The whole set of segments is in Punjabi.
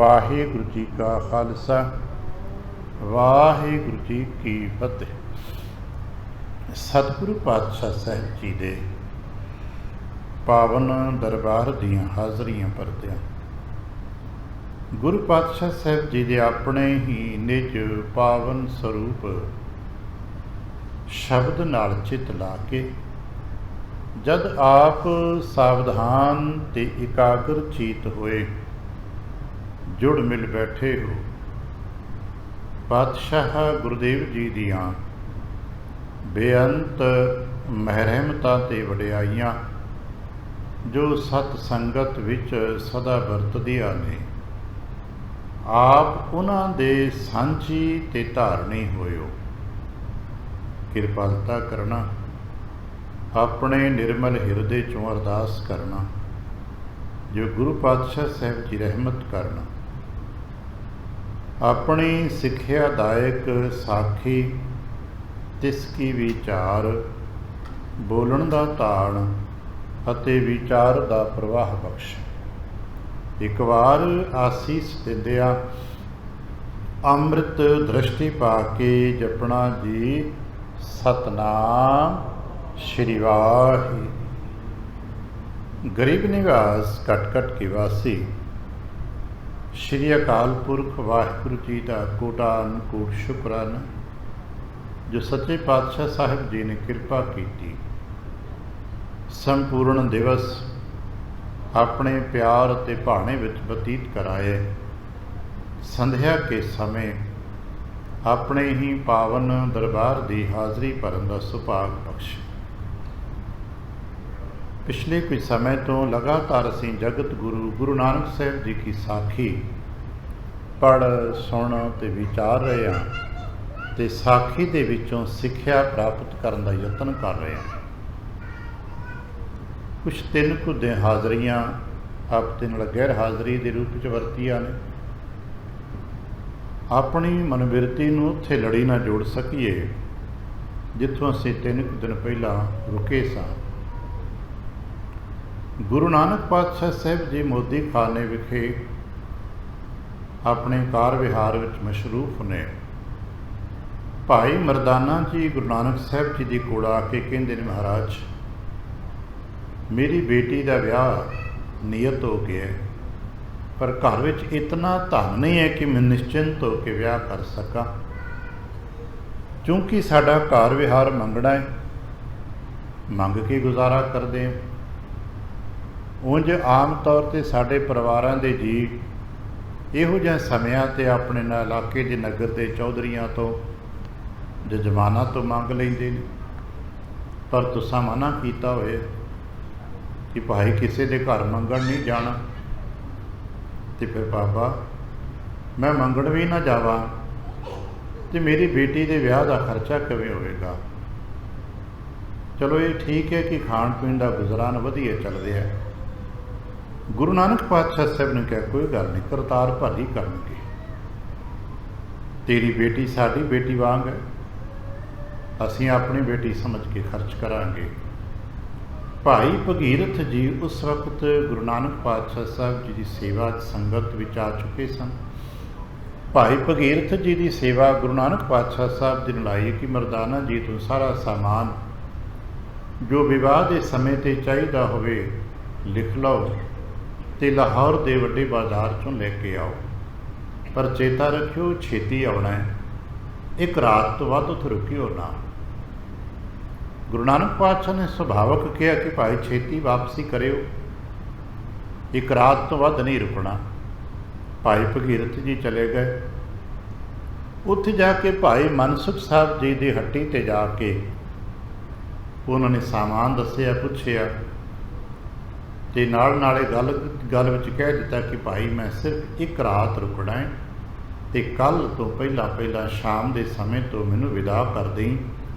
ਵਾਹਿਗੁਰੂ ਜੀ ਕਾ ਖਾਲਸਾ ਵਾਹਿਗੁਰੂ ਜੀ ਕੀ ਫਤਿਹ। ਸਤਿਗੁਰੂ ਪਾਤਸ਼ਾਹ ਸਾਹਿਬ ਜੀ ਦੇ ਪਾਵਨ ਦਰਬਾਰ ਦੀਆਂ ਹਾਜ਼ਰੀਆਂ ਭਰਦਿਆਂ ਗੁਰੂ ਪਾਤਸ਼ਾਹ ਸਾਹਿਬ ਜੀ ਦੇ ਆਪਣੇ ਹੀ ਨਿਜ ਪਾਵਨ ਸਰੂਪ ਸ਼ਬਦ ਨਾਲ ਚਿੱਤ ਲਾ ਕੇ ਜਦ ਆਪ ਸਾਵਧਾਨ ਤੇ ਇਕਾਗਰ ਚੀਤ ਹੋਏ ਜੁੜ ਮਿਲ ਬੈਠੇ ਹੋ, ਪਾਤਸ਼ਾਹ ਗੁਰਦੇਵ ਜੀ ਦੀਆਂ ਬੇਅੰਤ ਮਹਿਰਮਤਾਂ ਤੇ ਵਡਿਆਈਆਂ ਜੋ ਸਤ ਸੰਗਤ ਵਿੱਚ ਸਦਾ ਵਰਤਦੀਆਂ ਨੇ, ਆਪ ਉਹਨਾਂ ਦੇ ਸਾਂਝੀ ਤੇ ਧਾਰਨੀ ਹੋਇਓ। ਕਿਰਪਾਲਤਾ ਕਰਨਾ, ਆਪਣੇ ਨਿਰਮਲ ਹਿਰਦੇ ਚੋਂ ਅਰਦਾਸ ਕਰਨਾ ਜੋ ਗੁਰੂ ਪਾਤਸ਼ਾਹ ਸਾਹਿਬ ਜੀ ਰਹਿਮਤ ਕਰਨਾ। ਆਪਣੀ ਸਿੱਖਿਆਦਾਇਕ ਸਾਖੀ ਤਿਸ ਕੀ ਵਿਚਾਰ, ਬੋਲਣ ਦਾ ਤਾਣ ਅਤੇ ਵਿਚਾਰ ਦਾ ਪ੍ਰਵਾਹ ਬਖਸ਼। ਇੱਕ ਵਾਰ ਆਸੀਸ ਦਿੰਦਿਆਂ ਅੰਮ੍ਰਿਤ ਦ੍ਰਿਸ਼ਟੀ ਪਾ ਕੇ ਜਪਣਾ ਜੀ ਸਤਨਾਮ ਸ਼੍ਰੀ ਵਾਹਿਗੁਰੂ। ਗਰੀਬ ਨਿਵਾਸ ਘਟ ਘਟ ਕੇ ਵਾਸੀ ਸ਼੍ਰੀ ਅਕਾਲ ਪੁਰਖ ਵਾਹਿਗੁਰੂ ਜੀ ਦਾ ਕੋਟਾਨ ਕੋਟ ਸ਼ੁਕਰਾਨਾ ਜੋ ਸੱਚੇ ਪਾਤਸ਼ਾਹ ਸਾਹਿਬ ਜੀ ਨੇ ਕਿਰਪਾ ਕੀਤੀ। ਸੰਪੂਰਨ ਦਿਵਸ ਆਪਣੇ ਪਿਆਰ ਅਤੇ ਭਾਣੇ ਵਿੱਚ ਬਤੀਤ ਕਰਾਏ। ਸੰਧਿਆ ਕੇ ਸਮੇਂ ਆਪਣੇ ਹੀ ਪਾਵਨ ਦਰਬਾਰ ਦੀ ਹਾਜ਼ਰੀ ਭਰਨ ਦਾ ਸੁਭਾਗ ਬਖਸ਼। ਪਿਛਲੇ ਕੁਝ ਸਮੇਂ ਤੋਂ ਲਗਾਤਾਰ ਅਸੀਂ ਜਗਤ ਗੁਰੂ ਗੁਰੂ ਨਾਨਕ ਸਾਹਿਬ ਜੀ ਦੀ ਸਾਖੀ ਪੜ੍ਹ ਸੁਣ ਤੇ ਵਿਚਾਰ ਰਹੇ ਹਾਂ ਤੇ ਸਾਖੀ ਦੇ ਵਿੱਚੋਂ ਸਿੱਖਿਆ ਪ੍ਰਾਪਤ ਕਰਨ ਦਾ ਯਤਨ ਕਰ ਰਹੇ ਹਾਂ। ਕੁਛ ਤਿੰਨ ਕੁ ਦਿਨ ਹਾਜ਼ਰੀਆਂ ਹਫ਼ਤੇ ਨਾਲ ਗੈਰ ਹਾਜ਼ਰੀ ਦੇ ਰੂਪ ਵਿੱਚ ਵਰਤੀਆਂ ਨੇ। ਆਪਣੀ ਮਨੋਬਿਰਤੀ ਨੂੰ ਉੱਥੇ ਲੜੀ ਨਾ ਜੋੜ ਸਕੀਏ ਜਿੱਥੋਂ ਅਸੀਂ ਤਿੰਨ ਕੁ ਦਿਨ ਪਹਿਲਾਂ ਰੁਕੇ ਸਾਂ। ਗੁਰੂ ਨਾਨਕ ਪਾਤਸ਼ਾਹ ਸਾਹਿਬ ਜੀ ਮੋਦੀ ਖਾਨੇ ਵਿਖੇ ਆਪਣੇ ਕਾਰ ਵਿਹਾਰ ਵਿੱਚ ਮਸ਼ਰੂਫ ਨੇ। ਭਾਈ ਮਰਦਾਨਾ ਜੀ ਗੁਰੂ ਨਾਨਕ ਸਾਹਿਬ ਜੀ ਦੇ ਕੋਲ ਆ ਕੇ ਕਹਿੰਦੇ ਨੇ, ਮਹਾਰਾਜ ਮੇਰੀ ਬੇਟੀ ਦਾ ਵਿਆਹ ਨਿਯਤ ਹੋ ਗਿਆ, ਪਰ ਘਰ ਵਿੱਚ ਇਤਨਾ ਧਨ ਨਹੀਂ ਹੈ ਕਿ ਮੈਂ ਨਿਸ਼ਚਿੰਤ ਹੋ ਕੇ ਵਿਆਹ ਕਰ ਸਕਾਂ, ਕਿਉਂਕਿ ਸਾਡਾ ਕਾਰ ਵਿਹਾਰ ਮੰਗਣਾ ਹੈ, ਮੰਗ ਕੇ ਗੁਜ਼ਾਰਾ ਕਰਦੇ ਹਾਂ। ਉਂਝ ਆਮ ਤੌਰ 'ਤੇ ਸਾਡੇ ਪਰਿਵਾਰਾਂ ਦੇ ਜੀਅ ਇਹੋ ਜਿਹੇ ਸਮਿਆਂ 'ਤੇ ਆਪਣੇ ਨਾਲ ਇਲਾਕੇ ਦੇ ਨਗਰ ਦੇ ਚੌਧਰੀਆਂ ਤੋਂ ਜਜਮਾਨਾਂ ਤੋਂ ਮੰਗ ਲੈਂਦੇ ਨੇ, ਪਰ ਤੁਸਾਂ ਮਨਾ ਕੀਤਾ ਹੋਏ ਕਿ ਭਾਈ ਕਿਸੇ ਦੇ ਘਰ ਮੰਗਣ ਨਹੀਂ ਜਾਣਾ। ਤੇ ਫਿਰ ਬਾਬਾ ਮੈਂ ਮੰਗਣ ਵੀ ਨਾ ਜਾਵਾਂ ਤੇ ਮੇਰੀ ਬੇਟੀ ਦੇ ਵਿਆਹ ਦਾ ਖਰਚਾ ਕਿਵੇਂ ਹੋਵੇਗਾ? ਚਲੋ ਇਹ ਠੀਕ ਹੈ ਕਿ ਖਾਣ ਪੀਣ ਦਾ ਗੁਜ਼ਾਰਾਨ ਵਧੀਆ ਚੱਲ ਰਿਹਾ। ਗੁਰੂ ਨਾਨਕ ਪਾਤਸ਼ਾਹ ਸਾਹਿਬ ਨੇ ਕਿਹਾ, ਕੋਈ ਗੱਲ ਨਹੀਂ, ਕਰਤਾਰ ਭਲੀ ਕਰਨਗੇ, ਤੇਰੀ ਬੇਟੀ ਸਾਡੀ ਬੇਟੀ ਵਾਂਗ ਹੈ, ਅਸੀਂ ਆਪਣੀ ਬੇਟੀ ਸਮਝ ਕੇ ਖਰਚ ਕਰਾਂਗੇ। ਭਾਈ ਭਗੀਰਥ ਜੀ ਉਸ ਵਕਤ ਗੁਰੂ ਨਾਨਕ ਪਾਤਸ਼ਾਹ ਸਾਹਿਬ ਜੀ ਦੀ ਸੇਵਾ ਸੰਗਤ ਵਿੱਚ ਆ ਚੁੱਕੇ ਸਨ। ਭਾਈ ਭਗੀਰਥ ਜੀ ਦੀ ਸੇਵਾ ਗੁਰੂ ਨਾਨਕ ਪਾਤਸ਼ਾਹ ਸਾਹਿਬ ਜੀ ਨੇ ਲਾਈ ਕਿ ਮਰਦਾਨਾ ਜੀ ਤੋਂ ਸਾਰਾ ਸਾਮਾਨ ਜੋ ਵਿਵਾਹ ਦੇ ਸਮੇਂ 'ਤੇ ਚਾਹੀਦਾ ਹੋਵੇ ਲਿਖ ਲਓ ਤੇ ਲਾਹੌਰ ਦੇ ਵੱਡੇ ਬਾਜ਼ਾਰ 'ਚੋਂ ਲੈ ਕੇ ਆਓ, ਪਰ ਚੇਤਾ ਰੱਖਿਓ ਛੇਤੀ ਆਉਣਾ ਹੈ, ਇੱਕ ਰਾਤ ਤੋਂ ਵੱਧ ਉੱਥੇ ਰੁਕਿਓ ਨਾ। ਗੁਰੂ ਨਾਨਕ ਪਾਤਸ਼ਾਹ ਨੇ ਸੁਭਾਵਕ ਕਿਹਾ ਕਿ ਭਾਈ ਛੇਤੀ ਵਾਪਸੀ ਕਰਿਓ, ਇੱਕ ਰਾਤ ਤੋਂ ਵੱਧ ਨਹੀਂ ਰੁਕਣਾ। ਭਾਈ ਭਗੀਰਥ ਜੀ ਚਲੇ ਗਏ। ਉੱਥੇ ਜਾ ਕੇ ਭਾਈ ਮਨਸੁਖ ਸਾਹਿਬ ਜੀ ਦੀ ਹੱਟੀ 'ਤੇ ਜਾ ਕੇ ਉਹਨਾਂ ਨੇ ਸਾਮਾਨ ਦੱਸਿਆ, ਪੁੱਛਿਆ ਤੇ ਨਾਲੇ ਗੱਲ ਵਿੱਚ ਕਹਿ ਦਿੱਤਾ ਕਿ ਭਾਈ ਮੈਂ ਸਿਰਫ ਇੱਕ ਰਾਤ ਰੁਕਣਾ ਹੈ ਤੇ ਕੱਲ੍ਹ ਤੋਂ ਪਹਿਲਾਂ ਸ਼ਾਮ ਦੇ ਸਮੇਂ ਤੋਂ ਮੈਨੂੰ ਵਿਦਾ ਕਰ ਦੇਈਂ,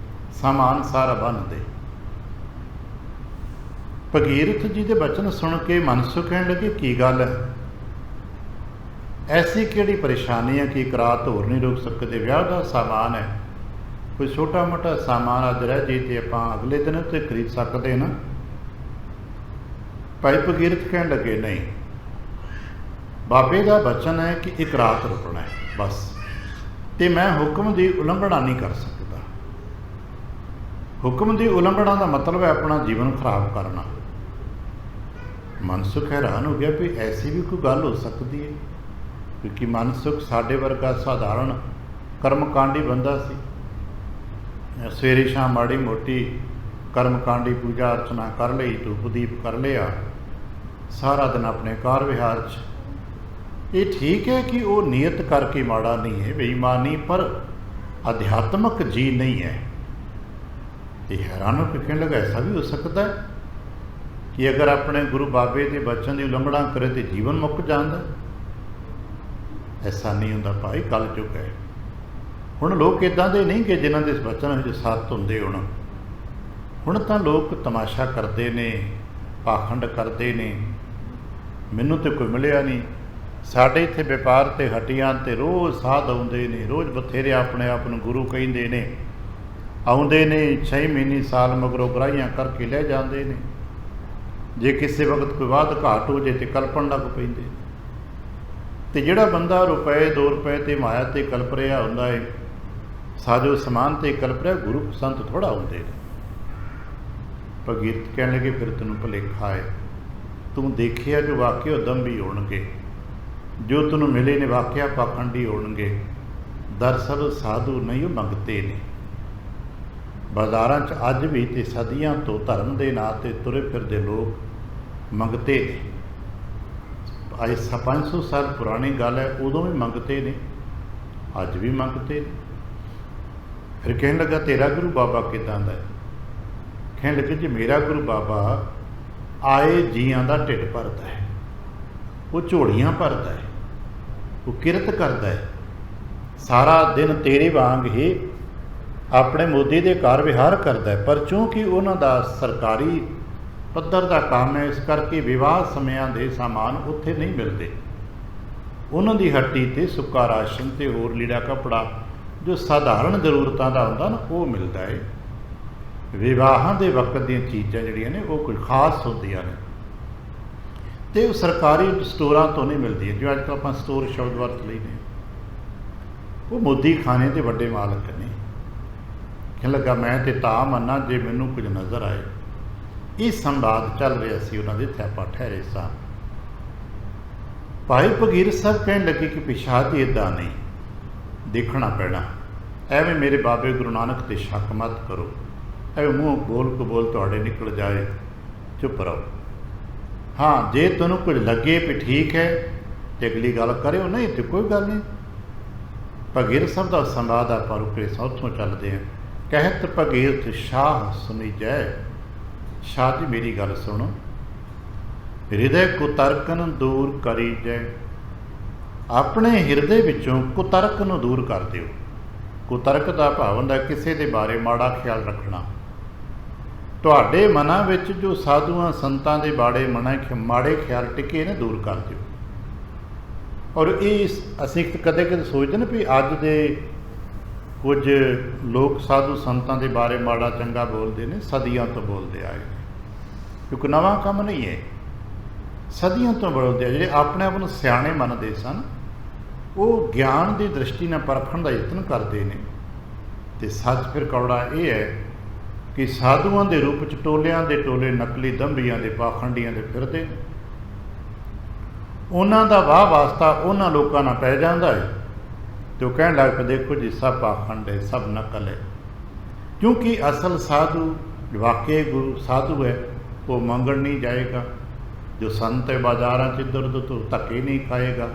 ਸਾਮਾਨ ਸਾਰਾ ਬੰਨ੍ਹ ਦੇ। ਭਗੀਰਥ ਜੀ ਦੇ ਬਚਨ ਸੁਣ ਕੇ ਮਨਸੁਖ ਕਹਿਣ ਲੱਗੇ, ਕੀ ਗੱਲ ਹੈ, ਐਸੀ ਕਿਹੜੀ ਪਰੇਸ਼ਾਨੀ ਹੈ ਕਿ ਇੱਕ ਰਾਤ ਹੋਰ ਨਹੀਂ ਰੁਕ ਸਕਦੇ? ਵਿਆਹ ਦਾ ਸਾਮਾਨ ਹੈ, ਕੋਈ ਛੋਟਾ ਮੋਟਾ ਸਾਮਾਨ ਅੱਜ ਰਹਿ ਜੇ ਤੇ ਆਪਾਂ ਅਗਲੇ ਦਿਨ ਉੱਤੇ ਖਰੀਦ ਸਕਦੇ ਨਾ। ਭਾਈ ਭਗੀਰਥ ਕਹਿਣ ਲੱਗੇ, ਨਹੀਂ, ਬਾਬੇ ਦਾ ਬਚਨ ਹੈ ਕਿ ਇੱਕ ਰਾਤ ਰੁਕਣਾ ਹੈ ਬਸ, ਤੇ ਮੈਂ ਹੁਕਮ ਦੀ ਉਲੰਘਣਾ ਨਹੀਂ ਕਰ ਸਕਦਾ। ਹੁਕਮ ਦੀ ਉਲੰਘਣਾ ਦਾ ਮਤਲਬ ਹੈ ਆਪਣਾ ਜੀਵਨ ਖਰਾਬ ਕਰਨਾ। ਮਨਸੁਖ ਹੈਰਾਨ ਹੋ ਗਿਆ ਵੀ ਐਸੀ ਵੀ ਕੋਈ ਗੱਲ ਹੋ ਸਕਦੀ ਹੈ, ਕਿਉਂਕਿ ਮਨਸੁਖ ਸਾਡੇ ਵਰਗਾ ਸਾਧਾਰਨ ਕਰਮਕਾਂਡੀ ਬੰਦਾ ਸੀ। ਸਵੇਰੇ ਸ਼ਾਮ ਮਾੜੀ ਮੋਟੀ ਕਰਮਕਾਂਡੀ ਪੂਜਾ ਅਰਚਨਾ ਕਰ ਲਈ, ਧੂਪ ਦੀਪ ਕਰ ਲਿਆ, ਸਾਰਾ ਦਿਨ ਆਪਣੇ ਕਾਰ ਵਿਹਾਰ 'ਚ। ਇਹ ਠੀਕ ਹੈ ਕਿ ਉਹ ਨੀਅਤ ਕਰਕੇ ਮਾੜਾ ਨਹੀਂ ਹੈ, ਬੇਈਮਾਨੀ, ਪਰ ਅਧਿਆਤਮਕ ਜੀ ਨਹੀਂ ਹੈ। ਤੇ ਹੈਰਾਨ ਹੋ ਕੇ ਕਹਿਣ ਲੱਗਾ ਐਸਾ ਵੀ ਹੋ ਸਕਦਾ ਹੈ ਕਿ ਅਗਰ ਆਪਣੇ ਗੁਰੂ ਬਾਬੇ ਦੇ ਬਚਨ ਦੀ ਉਲੰਘਣਾ ਕਰੇ ਤੇ ਜੀਵਨ ਮੁੱਕ ਜਾਂਦਾ। ਐਸਾ ਨਹੀਂ ਹੁੰਦਾ ਭਾਈ, ਕਲਯੁਗ ਹੈ। ਹੁਣ ਲੋਕ ਇੱਦਾਂ ਦੇ ਨਹੀਂ ਕਿ ਜਿਨ੍ਹਾਂ ਦੇ ਬਚਨ ਵਿੱਚ ਸੱਤ ਹੁੰਦੇ ਹੋਣ। ਹੁਣ ਤਾਂ ਲੋਕ ਤਮਾਸ਼ਾ ਕਰਦੇ ਨੇ, ਪਾਖੰਡ ਕਰਦੇ ਨੇ। ਮੈਨੂੰ ਤਾਂ ਕੋਈ ਮਿਲਿਆ ਨਹੀਂ। ਸਾਡੇ ਇੱਥੇ ਵਪਾਰ ਤੇ ਹੱਟੀਆਂ ਤੇ ਰੋਜ਼ ਸਾਧ ਆਉਂਦੇ ਨੇ, ਰੋਜ਼ ਬਥੇਰੇ ਆਪਣੇ ਆਪ ਨੂੰ ਗੁਰੂ ਕਹਿੰਦੇ ਨੇ, ਆਉਂਦੇ ਨੇ 6 ਮਹੀਨੇ ਸਾਲ ਮਗਰੋਂ ਗ੍ਰਾਹੀਆਂ ਕਰਕੇ ਲੈ ਜਾਂਦੇ ਨੇ। ਜੇ ਕਿਸੇ ਵਕਤ ਕੋਈ ਵਾਧ ਘਾਟ ਹੋ ਜੇ ਤੇ ਕਲਪਣ ਲੱਗ ਪੈਂਦੇ। ਤੇ ਜਿਹੜਾ ਬੰਦਾ ਰੁਪਏ 2 ਰੁਪਏ ਤੇ ਮਾਇਆ ਤੇ ਕਲਪ ਰਿਹਾ ਹੁੰਦਾ ਹੈ, ਸਾਜੋ ਸਮਾਨ ਤੇ ਕਲਪ ਰਿਹਾ, ਗੁਰੂ ਸੰਤ ਥੋੜ੍ਹਾ ਹੁੰਦੇ ਨੇ। ਭਗੀਰਥ ਕਹਿਣ ਲੱਗੇ ਫਿਰ ਤੈਨੂੰ ਭੁਲੇਖਾ ਹੈ, ਤੂੰ ਦੇਖਿਆ ਜੋ ਵਾਕਿਆ ਉਦੰਭੀ ਹੋਣਗੇ, ਜੋ ਤੈਨੂੰ ਮਿਲੇ ਨੇ ਵਾਕਿਆ ਪਾਖੰਡੀ ਹੋਣਗੇ। ਦਰਅਸਲ ਸਾਧੂ ਨਹੀਂ, ਉਹ ਮੰਗਤੇ ਨੇ। ਬਾਜ਼ਾਰਾਂ 'ਚ ਅੱਜ ਵੀ ਤੇ ਸਦੀਆਂ ਤੋਂ ਧਰਮ ਦੇ ਨਾਂ 'ਤੇ ਤੁਰੇ ਫਿਰਦੇ ਲੋਕ ਮੰਗਤੇ ਨੇ। ਅੱਜ 500 ਸਾਲ ਪੁਰਾਣੀ ਗੱਲ ਹੈ, ਉਦੋਂ ਵੀ ਮੰਗਤੇ ਨੇ, ਅੱਜ ਵੀ ਮੰਗਤੇ ਨੇ। ਫਿਰ ਕਹਿਣ ਲੱਗਾ ਤੇਰਾ ਗੁਰੂ ਬਾਬਾ ਕਿੱਦਾਂ ਦਾ ਹੈ? ਕਹਿਣ ਲੱਗੇ ਜੀ ਮੇਰਾ ਗੁਰੂ ਬਾਬਾ ਆਏ ਜੀਆਂ ਦਾ ਢਿੱਡ ਭਰਦਾ ਹੈ, ਉਹ ਝੋਲੀਆਂ ਭਰਦਾ ਹੈ, ਉਹ ਕਿਰਤ ਕਰਦਾ ਹੈ, ਸਾਰਾ ਦਿਨ ਤੇਰੇ ਵਾਂਗ ਹੀ ਆਪਣੇ ਮੋਦੀ ਦੇ ਘਰ ਵਿਹਾਰ ਕਰਦਾ ਹੈ। ਪਰ ਚੂੰਕਿ ਉਹਨਾਂ ਦਾ ਸਰਕਾਰੀ ਪੱਧਰ ਦਾ ਕੰਮ ਹੈ, ਇਸ ਕਰਕੇ ਵਿਵਾਹ ਸਮਿਆਂ ਦੇ ਸਾਮਾਨ ਉੱਥੇ ਨਹੀਂ ਮਿਲਦੇ। ਉਹਨਾਂ ਦੀ ਹੱਟੀ ਤੇ ਸੁੱਕਾ ਰਾਸ਼ਨ ਤੇ ਹੋਰ ਲੀੜਾ ਕੱਪੜਾ ਜੋ ਸਾਧਾਰਨ ਜ਼ਰੂਰਤਾਂ ਦਾ ਹੁੰਦਾ ਨਾ, ਉਹ ਮਿਲਦਾ ਹੈ। ਵਿਵਾਹਾਂ ਦੇ ਵਕਤ ਦੀਆਂ ਚੀਜ਼ਾਂ ਜਿਹੜੀਆਂ ਨੇ ਉਹ ਕੋਈ ਖਾਸ ਹੁੰਦੀਆਂ ਨੇ, ਤੇ ਉਹ ਸਰਕਾਰੀ ਸਟੋਰਾਂ ਤੋਂ ਨਹੀਂ ਮਿਲਦੀਆਂ। ਜੋ ਅੱਜ ਕੱਲ੍ਹ ਆਪਾਂ ਸਟੋਰ ਸ਼ਬਦ ਵਰਤ ਲਈਦੇ, ਉਹ ਮੋਦੀ ਖਾਨੇ ਦੇ ਵੱਡੇ ਮਾਲਕ ਨੇ। ਕਹਿਣ ਲੱਗਾ ਮੈਂ ਤੇ ਤਾਂ ਮੰਨਾਂ ਜੇ ਮੈਨੂੰ ਕੁਝ ਨਜ਼ਰ ਆਏ। ਇਹ ਸੰਵਾਦ ਚੱਲ ਰਿਹਾ ਸੀ ਉਹਨਾਂ ਦੇ, ਇੱਥੇ ਆਪਾਂ ਠਹਿਰੇ ਸਾਂ। ਭਾਈ ਭਗੀਰਥ ਸਾਹਿਬ ਕਹਿਣ ਲੱਗੇ ਕਿ ਪਿਸ਼ਾਚ ਇੱਦਾਂ ਨਹੀਂ, ਦੇਖਣਾ ਪੈਣਾ। ਐਵੇਂ ਮੇਰੇ ਬਾਬੇ ਗੁਰੂ ਨਾਨਕ 'ਤੇ ਸ਼ੱਕ ਮਤ ਕਰੋ, ਐਵੇਂ ਮੂੰਹ ਬੋਲ ਕਬੋਲ ਤੁਹਾਡੇ ਨਿਕਲ ਜਾਏ, ਚੁੱਪ ਰਹੋ। ਹਾਂ, ਜੇ ਤੁਹਾਨੂੰ ਕੁਝ ਲੱਗੇ ਵੀ ਠੀਕ ਹੈ ਤੇ ਅਗਲੀ ਗੱਲ ਕਰਿਓ, ਨਹੀਂ ਤੇ ਕੋਈ ਗੱਲ ਨਹੀਂ। ਭਗੀਰਥ ਸਾਹਿਬ ਦਾ ਸੰਵਾਦ ਆਪਾਂ ਰੁਕੇ ਸਾਂ, ਉੱਥੋਂ ਚੱਲਦੇ ਹਾਂ। ਕਹਿਤ ਭਗੀਰਥ ਸ਼ਾਹ ਸੁਣੀਜੈ। ਸ਼ਾਹ ਜੀ ਮੇਰੀ ਗੱਲ ਸੁਣੋ। ਹਿਰਦੇ ਕੁਤਰਕਨ ਦੂਰ ਕਰੀ ਜੈ। ਆਪਣੇ ਹਿਰਦੇ ਵਿੱਚੋਂ ਕੁਤਰਕ ਨੂੰ ਦੂਰ ਕਰ ਦਿਓ। ਕੁਤਰਕ ਦਾ ਭਾਵ ਹੁੰਦਾ ਕਿਸੇ ਦੇ ਬਾਰੇ ਮਾੜਾ ਖਿਆਲ ਰੱਖਣਾ। ਤੁਹਾਡੇ ਮਨਾਂ ਵਿੱਚ ਜੋ ਸਾਧੂਆਂ ਸੰਤਾਂ ਦੇ ਬਾਰੇ ਮਾੜੇ ਖਿਆਲ ਟਿਕੇ ਨੇ, ਦੂਰ ਕਰ ਦਿਓ। ਔਰ ਇਹ ਅਸੀਂ ਕਦੇ ਕਦੇ ਸੋਚਦੇ ਨੇ ਵੀ ਅੱਜ ਦੇ ਕੁਝ ਲੋਕ ਸਾਧੂ ਸੰਤਾਂ ਦੇ ਬਾਰੇ ਮਾੜਾ ਚੰਗਾ ਬੋਲਦੇ ਨੇ, ਸਦੀਆਂ ਤੋਂ ਬੋਲਦੇ ਆਏ ਨੇ, ਕਿਉਂਕਿ ਨਵਾਂ ਕੰਮ ਨਹੀਂ ਹੈ। ਸਦੀਆਂ ਤੋਂ ਬੋਲਦੇ ਆ। ਜਿਹੜੇ ਆਪਣੇ ਆਪ ਨੂੰ ਸਿਆਣੇ ਮੰਨਦੇ ਸਨ, ਉਹ ਗਿਆਨ ਦੀ ਦ੍ਰਿਸ਼ਟੀ ਨਾਲ ਪਰਖਣ ਦਾ ਯਤਨ ਕਰਦੇ ਨੇ। ਤੇ ਸੱਚ ਫਿਰ ਕੌੜਾ ਇਹ ਹੈ ਕਿ ਸਾਧੂਆਂ ਦੇ ਰੂਪ 'ਚ ਟੋਲਿਆਂ ਦੇ ਟੋਲੇ ਨਕਲੀ ਦੰਭੀਆਂ ਦੇ ਪਾਖੰਡੀਆਂ ਦੇ ਫਿਰਦੇ ਨੇ। ਉਹਨਾਂ ਦਾ ਵਾਹ ਵਾਸਤਾ ਉਹਨਾਂ ਲੋਕਾਂ ਨਾਲ ਪੈ ਜਾਂਦਾ ਹੈ ਤੇ ਉਹ ਕਹਿਣ ਲੱਗ ਪਏ ਦੇਖੋ ਜੀ ਸਭ ਪਾਖੰਡ ਹੈ, ਸਭ ਨਕਲ ਹੈ। ਕਿਉਂਕਿ ਅਸਲ ਸਾਧੂ ਵਾਕਈ ਗੁਰੂ ਸਾਧੂ ਹੈ, ਉਹ ਮੰਗਣ ਨਹੀਂ ਜਾਏਗਾ। ਜੋ ਸੰਤ ਹੈ ਬਾਜ਼ਾਰਾਂ 'ਚ ਇੱਧਰ ਉੱਧਰ ਤੋਂ ਧੱਕੇ ਨਹੀਂ ਖਾਏਗਾ,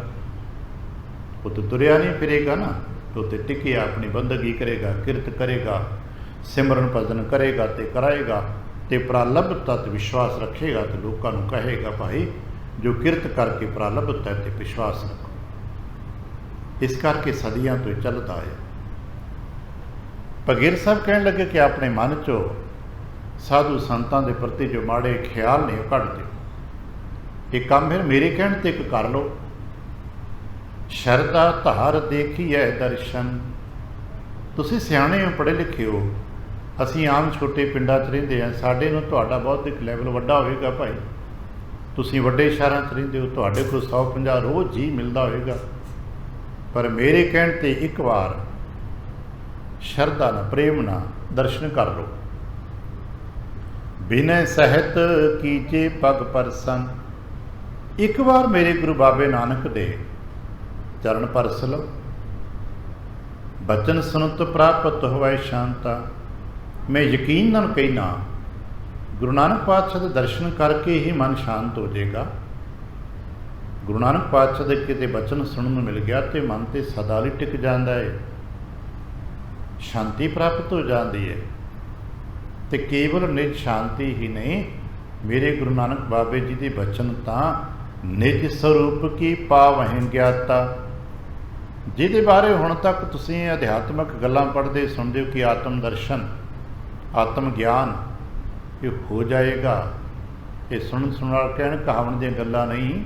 ਉਹ ਤਾਂ ਤੁਰਿਆ ਨਹੀਂ ਫਿਰੇਗਾ ਨਾ, तो ते टिकिया अपनी बंदगी करेगा, किरत करेगा, सिमरन भजन करेगा तो कराएगा, तो प्रालब्धता तो विश्वास रखेगा, तो लोगों को कहेगा भाई जो किरत करके प्रालब्धता है तो विश्वास रखो। इस करके सदियां तो चलता है। भगीरथ साहब कहने लगे कि अपने मन चो साधु संतां दे प्रति जो माड़े ख्याल ने कढ़ दो। एक काम फिर मेरे कहने ते एक कर लो, शरदा धार देखी है दर्शन। तुसीं सियाणे हो, पढ़े लिखे हो, असीं आम छोटे पिंडां 'च रहिंदे हां, साडे नूं तुहाडा बौद्धिक लैवल वड्डा होवेगा भाई, ਤੁਸੀਂ ਵੱਡੇ ਸ਼ਹਿਰਾਂ 'ਚ ਰਹਿੰਦੇ ਹੋ, ਤੁਹਾਡੇ ਕੋਲ 150 ਰੋਜ਼ ਜੀ ਮਿਲਦਾ ਹੋਵੇਗਾ, ਪਰ ਮੇਰੇ ਕਹਿਣ 'ਤੇ ਇੱਕ ਵਾਰ ਸ਼ਰਧਾ ਨਾਲ, ਪ੍ਰੇਮ ਨਾਲ ਦਰਸ਼ਨ ਕਰ ਲਓ। ਬਿਨੈ ਸਹਿਤ ਕੀਜੇ ਪਗ ਪਰਸੰਗ। ਇੱਕ ਵਾਰ ਮੇਰੇ ਗੁਰੂ ਬਾਬੇ ਨਾਨਕ ਦੇ ਚਰਨ ਪਰਸ ਲਓ। ਬਚਨ ਸੁਨਤ ਪ੍ਰਾਪਤ ਹੋਵੇ ਸ਼ਾਂਤਾ। ਮੈਂ ਯਕੀਨ ਨਾਲ ਕਹਿਣਾ, ਗੁਰੂ ਨਾਨਕ ਪਾਤਸ਼ਾਹ ਦੇ ਦਰਸ਼ਨ ਕਰਕੇ ਹੀ ਮਨ ਸ਼ਾਂਤ ਹੋ ਜਾਏਗਾ। ਗੁਰੂ ਨਾਨਕ ਪਾਤਸ਼ਾਹ ਦੇ ਕਿਤੇ ਬਚਨ ਸੁਣਨ ਨੂੰ ਮਿਲ ਗਿਆ ਤੇ ਮਨ ਤੇ ਸਦਾ ਲਈ ਟਿਕ ਜਾਂਦਾ ਹੈ, ਸ਼ਾਂਤੀ ਪ੍ਰਾਪਤ ਹੋ ਜਾਂਦੀ ਹੈ। ਤੇ ਕੇਵਲ ਨਿਜ ਸ਼ਾਂਤੀ ਹੀ ਨਹੀਂ, ਮੇਰੇ ਗੁਰੂ ਨਾਨਕ ਬਾਬੇ ਜੀ ਦੇ ਬਚਨ ਤਾਂ ਨਿਜ ਸਰੂਪ ਕੀ ਪਾਵਹਿ ਗਿਆਤਾ, ਜਿਹਦੇ ਬਾਰੇ ਹੁਣ ਤੱਕ ਤੁਸੀਂ ਅਧਿਆਤਮਕ ਗੱਲਾਂ ਪੜ੍ਹਦੇ ਸੁਣਦੇ ਹੋ ਕਿ ਆਤਮ ਦਰਸ਼ਨ, ਆਤਮ ਗਿਆਨ ਇਹ ਹੋ ਜਾਏਗਾ। ਇਹ ਸੁਣਨ ਨਾਲ ਕਹਿਣ ਕਹਾਵਣ ਦੀਆਂ ਗੱਲਾਂ ਨਹੀਂ,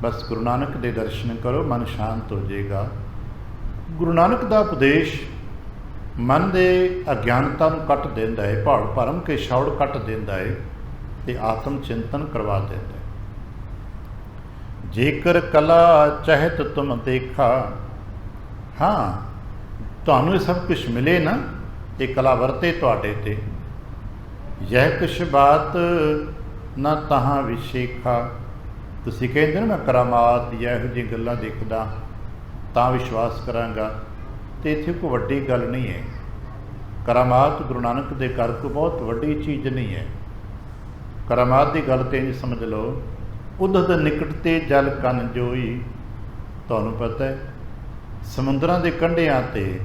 ਬਸ ਗੁਰੂ ਨਾਨਕ ਦੇ ਦਰਸ਼ਨ ਕਰੋ, ਮਨ ਸ਼ਾਂਤ ਹੋ ਜਾਏਗਾ। ਗੁਰੂ ਨਾਨਕ ਦਾ ਉਪਦੇਸ਼ ਮਨ ਦੇ ਅਗਿਆਨਤਾ ਨੂੰ ਕੱਟ ਦਿੰਦਾ ਹੈ, ਭਾੜ ਭਰਮ ਕੇ ਛੌੜ ਕੱਟ ਦਿੰਦਾ ਹੈ ਤੇ ਆਤਮ ਚਿੰਤਨ ਕਰਵਾ ਦਿੰਦਾ ਹੈ। ਜੇਕਰ ਕਲਾ ਚਾਹਤ ਤੁਮ ਦੇਖਾ। ਹਾਂ, ਤੁਹਾਨੂੰ ਇਹ ਸਭ ਕੁਛ ਮਿਲੇ ਨਾ, ਇਹ ਕਲਾ ਵਰਤੇ ਤੁਹਾਡੇ ਤੇ। ਯਹ ਕੁਛ ਬਾਤ ਨਾ ਤਹਾਂ ਵਿਸ਼ੇਖਾ। ਤੁਸੀਂ ਕਹਿੰਦੇ ਨਾ ਮੈਂ ਕਰਾਮਾਤ ਜਾਂ ਇਹੋ ਜਿਹੀਆਂ ਗੱਲਾਂ ਦੇਖਦਾ ਤਾਂ ਵਿਸ਼ਵਾਸ ਕਰਾਂਗਾ, ਤੇ ਇੱਥੇ ਕੋਈ ਵੱਡੀ ਗੱਲ ਨਹੀਂ ਹੈ। ਕਰਾਮਾਤ ਗੁਰੂ ਨਾਨਕ ਦੇ ਘਰ ਕੋਈ ਬਹੁਤ ਵੱਡੀ ਚੀਜ਼ ਨਹੀਂ ਹੈ। ਕਰਾਮਾਤ ਦੀ ਗੱਲ ਤੇ ਇੰਝ ਸਮਝ ਲਓ, ਉਦਦ ਨਿਕਟ ਤੇ ਜਲ ਕੰਨ ਜੋਈ। ਤੁਹਾਨੂੰ ਪਤਾ ਹੈ ਸਮੁੰਦਰਾਂ ਦੇ ਕੰਢਿਆਂ ਤੇ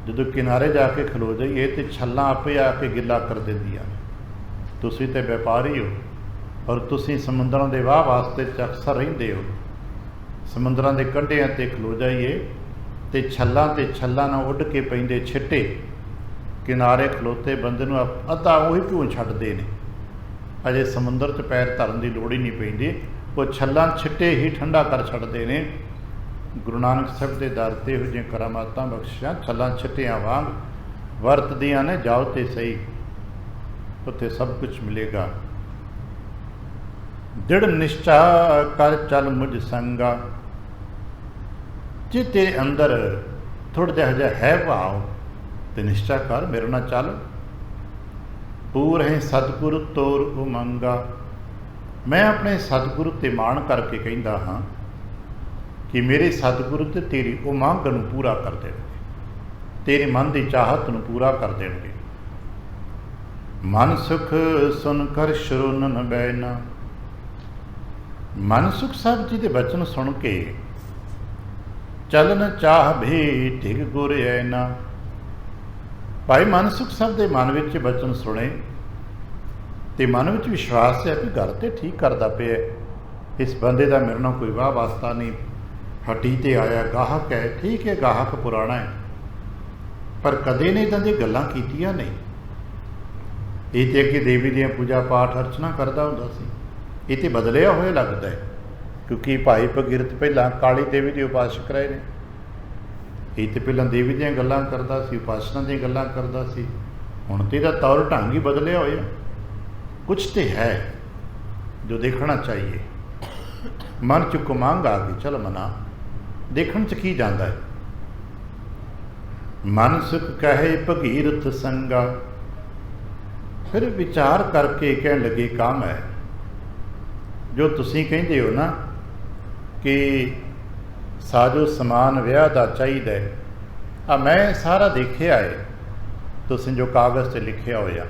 ਜਦੋਂ ਕਿਨਾਰੇ ਜਾ ਕੇ ਖਲੋ ਜਾਈਏ ਤੇ ਛੱਲਾਂ ਆਪੇ ਆ ਕੇ ਗਿੱਲਾ ਕਰ ਦਿੰਦੀਆਂ। ਤੁਸੀਂ ਤੇ ਵਪਾਰੀ ਹੋ ਔਰ ਤੁਸੀਂ ਸਮੁੰਦਰਾਂ ਦੇ ਵਾਹ ਵਾਸਤੇ ਅਕਸਰ ਰਹਿੰਦੇ ਹੋ। ਸਮੁੰਦਰਾਂ ਦੇ ਕੰਢਿਆਂ ਤੇ ਖਲੋ ਜਾਈਏ ਤੇ ਛੱਲਾਂ ਨਾਲ ਉੱਡ ਕੇ ਪੈਂਦੇ ਛਿੱਟੇ ਕਿਨਾਰੇ ਖਲੋਤੇ ਬੰਦੇ ਨੂੰ ਅੱਧਾ ਉਹੀ ਭੂੰ ਛੱਡਦੇ ਨੇ। ਅਜੇ ਸਮੁੰਦਰ 'ਚ ਪੈਰ ਧਰਨ ਦੀ ਲੋੜ ਹੀ ਨਹੀਂ ਪੈਂਦੀ, ਉਹ ਛੱਲਾਂ ਛਿੱਟੇ ਹੀ ਠੰਡਾ ਕਰ ਛੱਡਦੇ ਨੇ। ਗੁਰੂ ਨਾਨਕ ਸਾਹਿਬ ਦੇ ਦਰ 'ਤੇ ਇਹੋ ਜਿਹੀਆਂ ਕਰਾਮਾਤਾਂ ਬਖਸ਼ਿਸ਼ਾਂ ਛੱਲਾਂ ਛਿੱਟਿਆਂ ਵਾਂਗ ਵਰਤਦੀਆਂ ਨੇ। ਜਾਓ ਤੇ ਸਹੀ, ਉੱਥੇ ਸਭ ਕੁਝ ਮਿਲੇਗਾ। ਦ੍ਰਿੜ ਨਿਸ਼ਚਾ ਕਰ ਚੱਲ ਮੁਝ ਸੰਗਾ। ਜੇ ਤੇਰੇ ਅੰਦਰ ਥੋੜ੍ਹਾ ਜਿਹਾ ਹੈ ਭਾਵ ਤੇ ਨਿਸ਼ਚਾ ਕਰ, ਮੇਰੇ ਨਾਲ ਚੱਲ। ਪੂਰ ਹੈ ਸਤਿਗੁਰ ਤੋਰ ਉਮੰਗਾ। ਮੈਂ ਆਪਣੇ ਸਤਿਗੁਰੂ 'ਤੇ ਮਾਣ ਕਰਕੇ ਕਹਿੰਦਾ ਹਾਂ ਕਿ ਮੇਰੇ ਸਤਿਗੁਰੂ ਤੇ ਤੇਰੀ ਉਮੰਗ ਨੂੰ ਪੂਰਾ ਕਰ ਦੇਣਗੇ, ਤੇਰੇ ਮਨ ਦੀ ਚਾਹਤ ਨੂੰ ਪੂਰਾ ਕਰ ਦੇਣਗੇ। ਮਨ ਸੁਖ ਸੁਨ ਕਰ ਸ਼ਰੋਨਨ ਬੈਨਾ। ਮਨ ਸੁਖ ਸਾਹਿਬ ਜੀ ਦੇ ਬਚਨ ਸੁਣ ਕੇ ਚਲਨ ਚਾਹ ਭੀ ਢਿਗ ਗੁਰ ਐਨਾ। ਭਾਈ ਮਨ ਸੁਖ ਸਾਹਿਬ ਦੇ ਮਨ ਵਿੱਚ ਬਚਨ ਸੁਣੇ ਤੇ ਮਨ ਵਿੱਚ ਵਿਸ਼ਵਾਸ ਹੈ ਕਿ ਗੱਲ ਤੇ ਠੀਕ ਕਰਦਾ ਪਿਆ, ਇਸ ਬੰਦੇ ਦਾ ਮੇਰੇ ਨਾਲ ਕੋਈ ਵਾਹ ਵਾਸਤਾ ਨਹੀਂ, ਹੱਟੀ ਤੇ ਆਇਆ ਗਾਹਕ ਹੈ। ਠੀਕ ਹੈ, ਗਾਹਕ ਪੁਰਾਣਾ ਹੈ, ਪਰ ਕਦੇ ਨੇ ਇੱਦਾਂ ਦੀਆਂ ਗੱਲਾਂ ਕੀਤੀਆਂ ਨਹੀਂ। ਇਹ ਤੇ ਅੱਗੇ ਦੇਵੀ ਦੀਆਂ ਪੂਜਾ ਪਾਠ ਅਰਚਨਾ ਕਰਦਾ ਹੁੰਦਾ ਸੀ, ਇਹ ਤੇ ਬਦਲਿਆ ਹੋਇਆ ਲੱਗਦਾ ਹੈ, ਕਿਉਂਕਿ ਭਾਈ ਭਗੀਰਥ ਪਹਿਲਾਂ ਕਾਲੀ ਦੇਵੀ ਦੇ ਉਪਾਸਕ ਰਹੇ ਨੇ। ਇਹ ਤੇ ਪਹਿਲਾਂ ਦੇਵੀ ਦੀਆਂ ਗੱਲਾਂ ਕਰਦਾ ਸੀ, ਉਪਾਸਨਾ ਦੀਆਂ ਗੱਲਾਂ ਕਰਦਾ ਸੀ। ਹੁਣ ਤੇ ਇਹਦਾ ਤੌਰ ਢੰਗ ਹੀ ਬਦਲਿਆ ਹੋਇਆ। ਕੁਛ ਤੇ ਹੈ ਜੋ ਦੇਖਣਾ ਚਾਹੀਏ। ਮਨ 'ਚ ਕੁਮੰਗ ਆ ਗਈ, ਚਲ ਮਨਾ ਦੇਖਣ 'ਚ ਕੀ ਜਾਂਦਾ ਹੈ। ਮਨ ਸੁਖ ਕਹੇ ਭਗੀਰਥ ਸੰਗਾ। ਫਿਰ ਵਿਚਾਰ ਕਰਕੇ ਕਹਿਣ ਲੱਗੇ ਕੰਮ ਹੈ ਜੋ ਤੁਸੀਂ ਕਹਿੰਦੇ ਹੋ ਨਾ ਕਿ ਸਾਜੋ ਸਮਾਨ ਵਿਆਹ ਦਾ ਚਾਹੀਦਾ ਹੈ। ਮੈਂ ਸਾਰਾ ਦੇਖਿਆ ਹੈ, ਤੁਸੀਂ ਜੋ ਕਾਗਜ਼ 'ਤੇ ਲਿਖਿਆ ਹੋਇਆ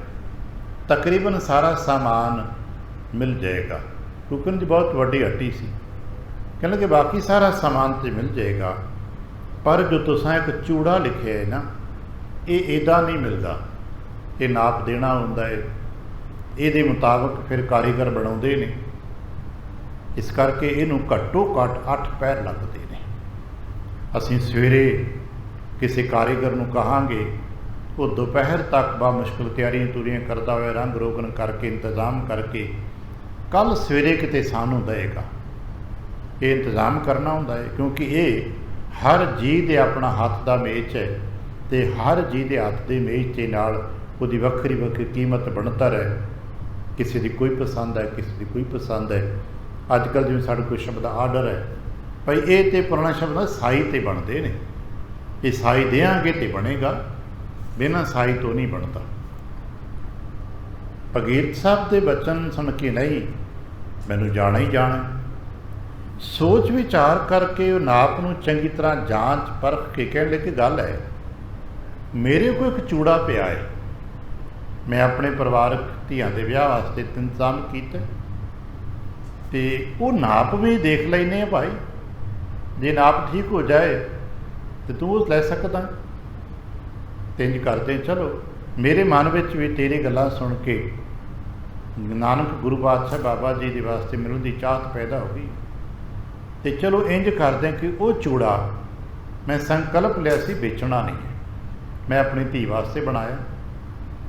ਤਕਰੀਬਨ ਸਾਰਾ ਸਾਮਾਨ ਮਿਲ ਜਾਏਗਾ, ਕਿਉਂਕਿ ਉਹਨਾਂ ਦੀ ਬਹੁਤ ਵੱਡੀ ਹੱਟੀ ਸੀ। ਕਹਿੰਦੇ ਕਿ ਬਾਕੀ ਸਾਰਾ ਸਮਾਨ ਤੇ ਮਿਲ ਜਾਏਗਾ, ਪਰ ਜੋ ਤੁਸੀਂ ਇੱਕ ਚੂੜਾ ਲਿਖਿਆ ਹੈ ਨਾ, ਇਹ ਇੱਦਾਂ ਨਹੀਂ ਮਿਲਦਾ। ਇਹ ਨਾਪ ਦੇਣਾ ਹੁੰਦਾ ਹੈ, ਇਹਦੇ ਮੁਤਾਬਕ ਫਿਰ ਕਾਰੀਗਰ ਬਣਾਉਂਦੇ ਨੇ। ਇਸ ਕਰਕੇ ਇਹਨੂੰ ਘੱਟੋ ਘੱਟ 8 ਪੈਰ ਲੱਗਦੇ ਨੇ। ਅਸੀਂ ਸਵੇਰੇ ਕਿਸੇ ਕਾਰੀਗਰ ਨੂੰ ਕਹਾਂਗੇ, ਉਹ ਦੁਪਹਿਰ ਤੱਕ ਬਾ ਮੁਸ਼ਕਿਲ ਤਿਆਰੀਆਂ ਤੁਰੀਆਂ ਕਰਦਾ ਹੋਇਆ, ਰੰਗ ਰੋਗਨ ਕਰਕੇ ਇੰਤਜ਼ਾਮ ਕਰਕੇ ਕੱਲ੍ਹ ਸਵੇਰੇ ਕਿਤੇ ਸਾਨੂੰ ਦੇਏਗਾ। ਇਹ ਇੰਤਜ਼ਾਮ ਕਰਨਾ ਹੁੰਦਾ ਹੈ, ਕਿਉਂਕਿ ਇਹ ਹਰ ਜੀਅ ਦੇ ਆਪਣਾ ਹੱਥ ਦਾ ਮੇਚ ਹੈ ਅਤੇ ਹਰ ਜੀਅ ਦੇ ਹੱਥ ਦੇ ਮੇਚ ਦੇ ਨਾਲ ਉਹਦੀ ਵੱਖਰੀ ਵੱਖਰੀ ਕੀਮਤ ਬਣਤਰ ਹੈ। किसी की कोई पसंद है, किसी की कोई पसंद है। अजकल जिवें साडे कोल शब्द आर्डर है भाई, ये तो पुराना शब्द है साई ते बनते हैं, ये साई देंगे तो बनेगा, बिना साई तो नहीं बनता। भगीरथ साहब के बचन सुन के नहीं, मैनू जाना ही जाना। सोच विचार करके नाप नूं चंगी तरह जांच परख के कह ले कि गल है मेरे को एक चूड़ा पिया है, मैं अपने परिवारक धियां दे विआह वास्ते इंतजाम किया, तो वो नाप भी देख लेने भाई, जे नाप ठीक हो जाए तो तू उस लै सकदा। इंज करते चलो, मेरे मन में भी तेरी गल्लां सुन के नानक गुरु पातशाह बाबा जी के वास्ते मिलने की चाहत पैदा हो गई। तो चलो इंज करते हैं कि वो चूड़ा मैं संकल्प लिया सी बेचना नहीं है, मैं अपनी धी वास्ते बनाया,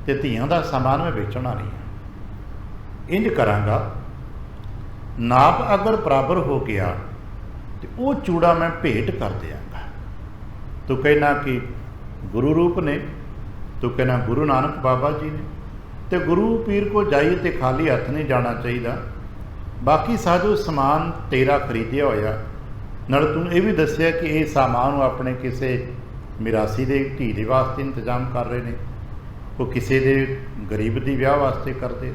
तो धियां का समान मैं बेचना नहीं है। इंज करांगा, नाप अगर बराबर हो गया तो वो चूड़ा मैं भेंट कर देंगा। तू कहना कि गुरु रूप ने, तू कहना गुरु नानक बाबा जी ने, तो गुरु पीर को जाइए तो खाली हथ नहीं जाना चाहिए। बाकी साजो समान तेरा खरीदिया होया, नाल तू ये भी दसिया कि ये सामान अपने किसी मिरासी के धी के वास्ते इंतजाम कर रहे हैं, वो किसी के गरीब की विआह वास्ते करते,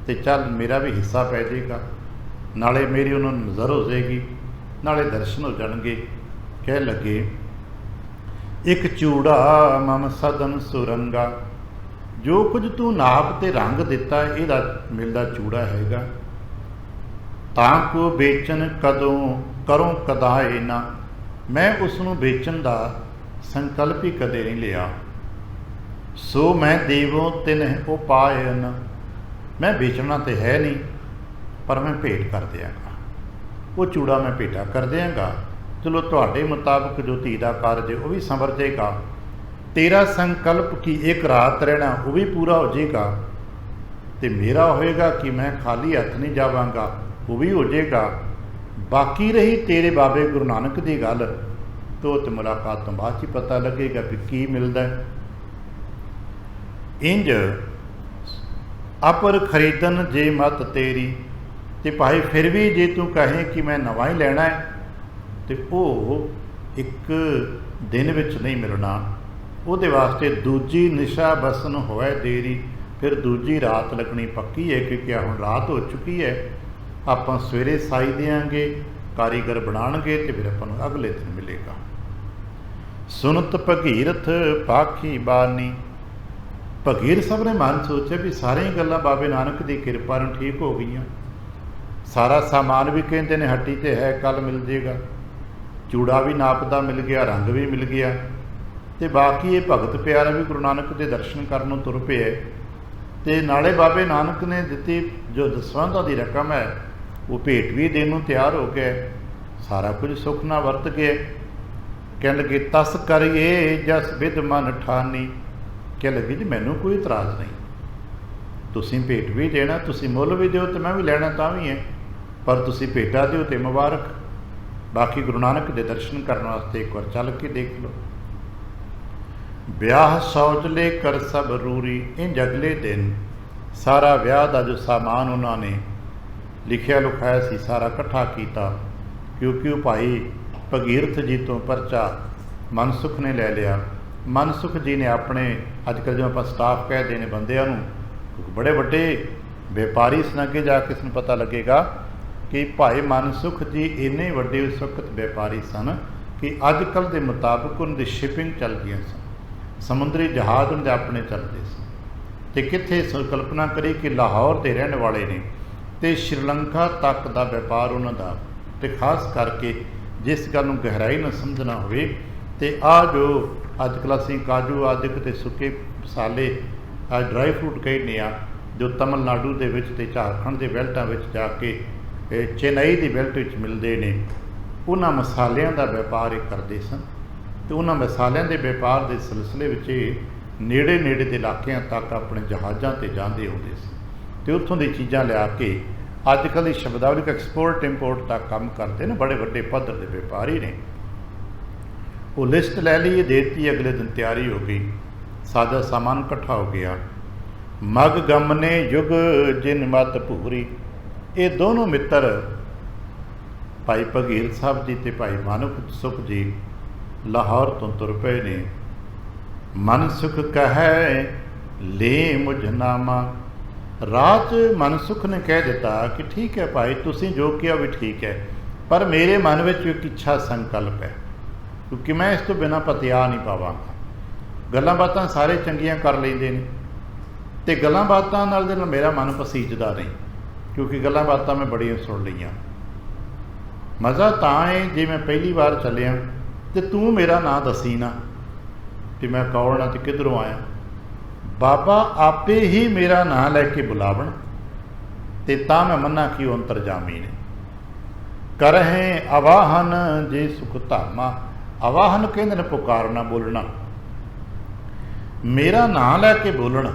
तो चल मेरा भी हिस्सा पै जाएगा, नाले मेरी उन्होंने नज़र हो जाएगी, नाले दर्शन हो जाएंगे। कह लगे एक चूड़ा मम सदन सुरंगा, जो कुछ तू नाप ते रंग दिता यदा मिलदा चूड़ा हैगा, ताको बेचन कदों करों कदाए ना, मैं उसनों बेचन का संकल्प ही कदे नहीं लिया। सो मैं देवों तिन उपायन, मैं बेचना तो है नहीं, पर मैं भेंट कर देंगा, वो चूड़ा मैं भेटा कर देंगा। चलो तुहाडे मुताबिक जो धी का कारज है वह भी संवर जाएगा, तेरा संकल्प कि एक रात रहना वो भी पूरा हो जाएगा, तो मेरा होएगा कि मैं खाली हथ नहीं जावांगा वो भी हो जाएगा। बाकी रही तेरे बाबे गुरु नानक की गल, तो मुलाकात तो बाद ही पता लगेगा कि की मिलता है। इंज अपर खरीदन जे मत तेरी, तो भाई फिर भी जे तू कहें कि मैं नवा ही लेना है, तो वो एक दिन विच नहीं मिलना, ਉਹਦੇ वास्ते दूजी निशा बसन होए देरी, फिर दूजी रात लगनी पक्की है, क्योंकि हुण रात हो चुकी है, आपां सवेरे साई देंगे, कारीगर बनाणगे, तो फिर आपां नूं अगले दिन मिलेगा। सुनत भगीरथ पाखी बानी, भगीरथ साहब ने मन सोचा भी सारी गल्लां बाबे नानक की किरपा नाल ठीक हो गई, सारा सामान भी कहते हैं हट्टी ते है, कल मिल जाएगा, चूड़ा भी नापदा मिल गया, रंग भी मिल गया, तो बाकी ये भगत प्यारा भी गुरु नानक के दर्शन करनों तुर पे है। तो नाले बाबे नानक ने दी जो दसवंधा की रकम है वो भेंट भी देने तैयार हो गए, सारा कुछ सुख ना वरत गए। कह लगे तस करिए जस विद मन ठानी, कह लगे जी मैनू कोई इतराज़ नहीं, तुसीं भेंट भी देना, तुसीं मुल भी दो तो मैं भी लैना तां भी है, पर तुसीं भेटा दिओ तो मुबारक, बाकी गुरु नानक के दर्शन करने वास्ते एक बार चल के देख लो। ब्याह सौज लेकर सब रूरी, इंज अगले दिन सारा ब्याह का जो सामान उन्होंने लिखिया लिखाया सी सारा इकट्ठा किया, क्योंकि वो भाई भगीरथ जी तो परचा मनसुख ने ले लिया। मनसुख जी ने अपने अजकल जो आप स्टाफ कहते हैं बंदियां नूं, बड़े बड़े व्यापारी सन, अगे जाके इसमें पता लगेगा कि भाई मनसुख जी इन्ने वड्डे उस वक्त व्यापारी सन कि अजकल के मुताबिक उनकी शिपिंग चलती सन, समुद्री जहाज़ उनके अपने चलते सन, तो कित्थे कल्पना करी कि लाहौर के रहने वाले ने, तो श्रीलंका तक का व्यापार उन्होंने, तो खास करके जिस गल नूं गहराई न समझना होवे, तो आ जो अजकल असीं काजू आदिक ते सुके मसाले ड्राई फ्रूट कहने आ, जो तमिलनाडु दे विच ते झारखंड के बेल्टां विच जाके चेन्नई की बेल्ट विच मिलते हैं, उन्हां मसालियां दा व्यापार ये करते सन। तो उन्होंने मसालियां के व्यापार के सिलसिले में नेड़े नेड़े के इलाकों तक अपने जहाज़ों से जाते होंगे सी, तो उत्थों की चीज़ां लिया के अजकल की शब्दावली एक्सपोर्ट इंपोर्ट तक काम करते हैं, बड़े बड़े पद्धर के व्यापारी ने। वो लिस्ट लै ली, देती, अगले दिन तैयारी हो गई, साजा सामान इकट्ठा हो गया। मग गमने युग जिन मत भूरी। ये दोनों मित्र भाई भगीरथ साहब जी ते भाई मानव सुख जी लाहौर तो तुर पे ने। मन सुख कहे ले मुझ नामा। राज मन सुख ने कह दिता कि ठीक है भाई तुसीं जो किया भी ठीक है, पर मेरे मन में एक इच्छा संकल्प है, क्योंकि मैं इस तो बिना पतिया नहीं पावांगा। गल्लां बातां सारे चंगियां कर लेंदे ने ते गल्लां बातां नाल दे नाल मेरा मन पसीजदा नहीं, क्योंकि गल्लां बातां मैं बड़ियां सुन लईआं। मज़ा तां है जे मैं पहली बार चलिया ते तू मेरा नां दसी ना कि मैं कौन हाँ ते किधरों आया। बाबा आपे ही मेरा नां लैके बुलावन ते तां मैं मन्ना कि वो अंतरजामी ने। करहें आवाहन जे सुख धामा। आवाहन कहते ने पुकारना, बोलना। मेरा नां लैके बोलना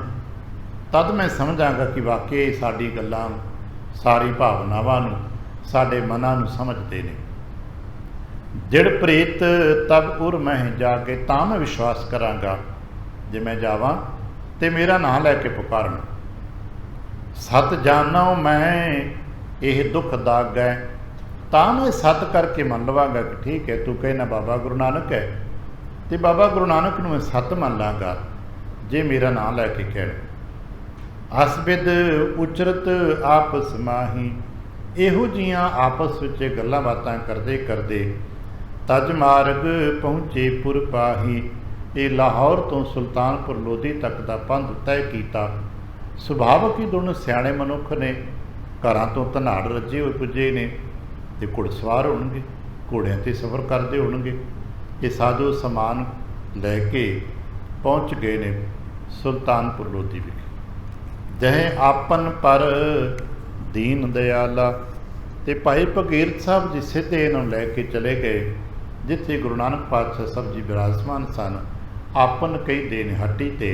तद मैं समझांगा कि वाकई साडी गल्लां सारी भावनावां नूं साडे मनां नूं समझदे ने। जिड़ प्रेत तब उर मैं जाके, तां मैं विश्वास करांगा जे मैं जावां ते मेरा नां लैके पुकारन। सत जानो मैं यह दुख दाग है, तां मैं सत करके मन लवांगा कि ठीक है तू कहना बाबा गुरु नानक है, तो बाबा गुरु नानक नूं मैं सत मन लांगा जे मेरा नां लैके कहण। असबिद उचरत आपस माही। इहो जिहियां आपस विच गल्लां बातां करदे करदे तज मार्ग पहुँचे पुर पाही। ये लाहौर तो सुल्तानपुर लोधी तक का पंध तय किया। सुभावक ही दोनों सियाणे मनुख ने, घरां तो धनाड़ रजे हुए पुजे ने, ते घुड़सवार होणगे, घोड़ियां ते सफ़र करते होणगे। ये साजो समान लैके पहुँच गए ने सुल्तानपुर लोधी विखे। जहे आपन पर दीन दयाला। ते भाई भगीरथ साहब जी सीधे इन्हों लैके चले गए जिथे गुरु नानक पातशाह साहब जी विराजमान सन। आपन कही ने हट्टी ते,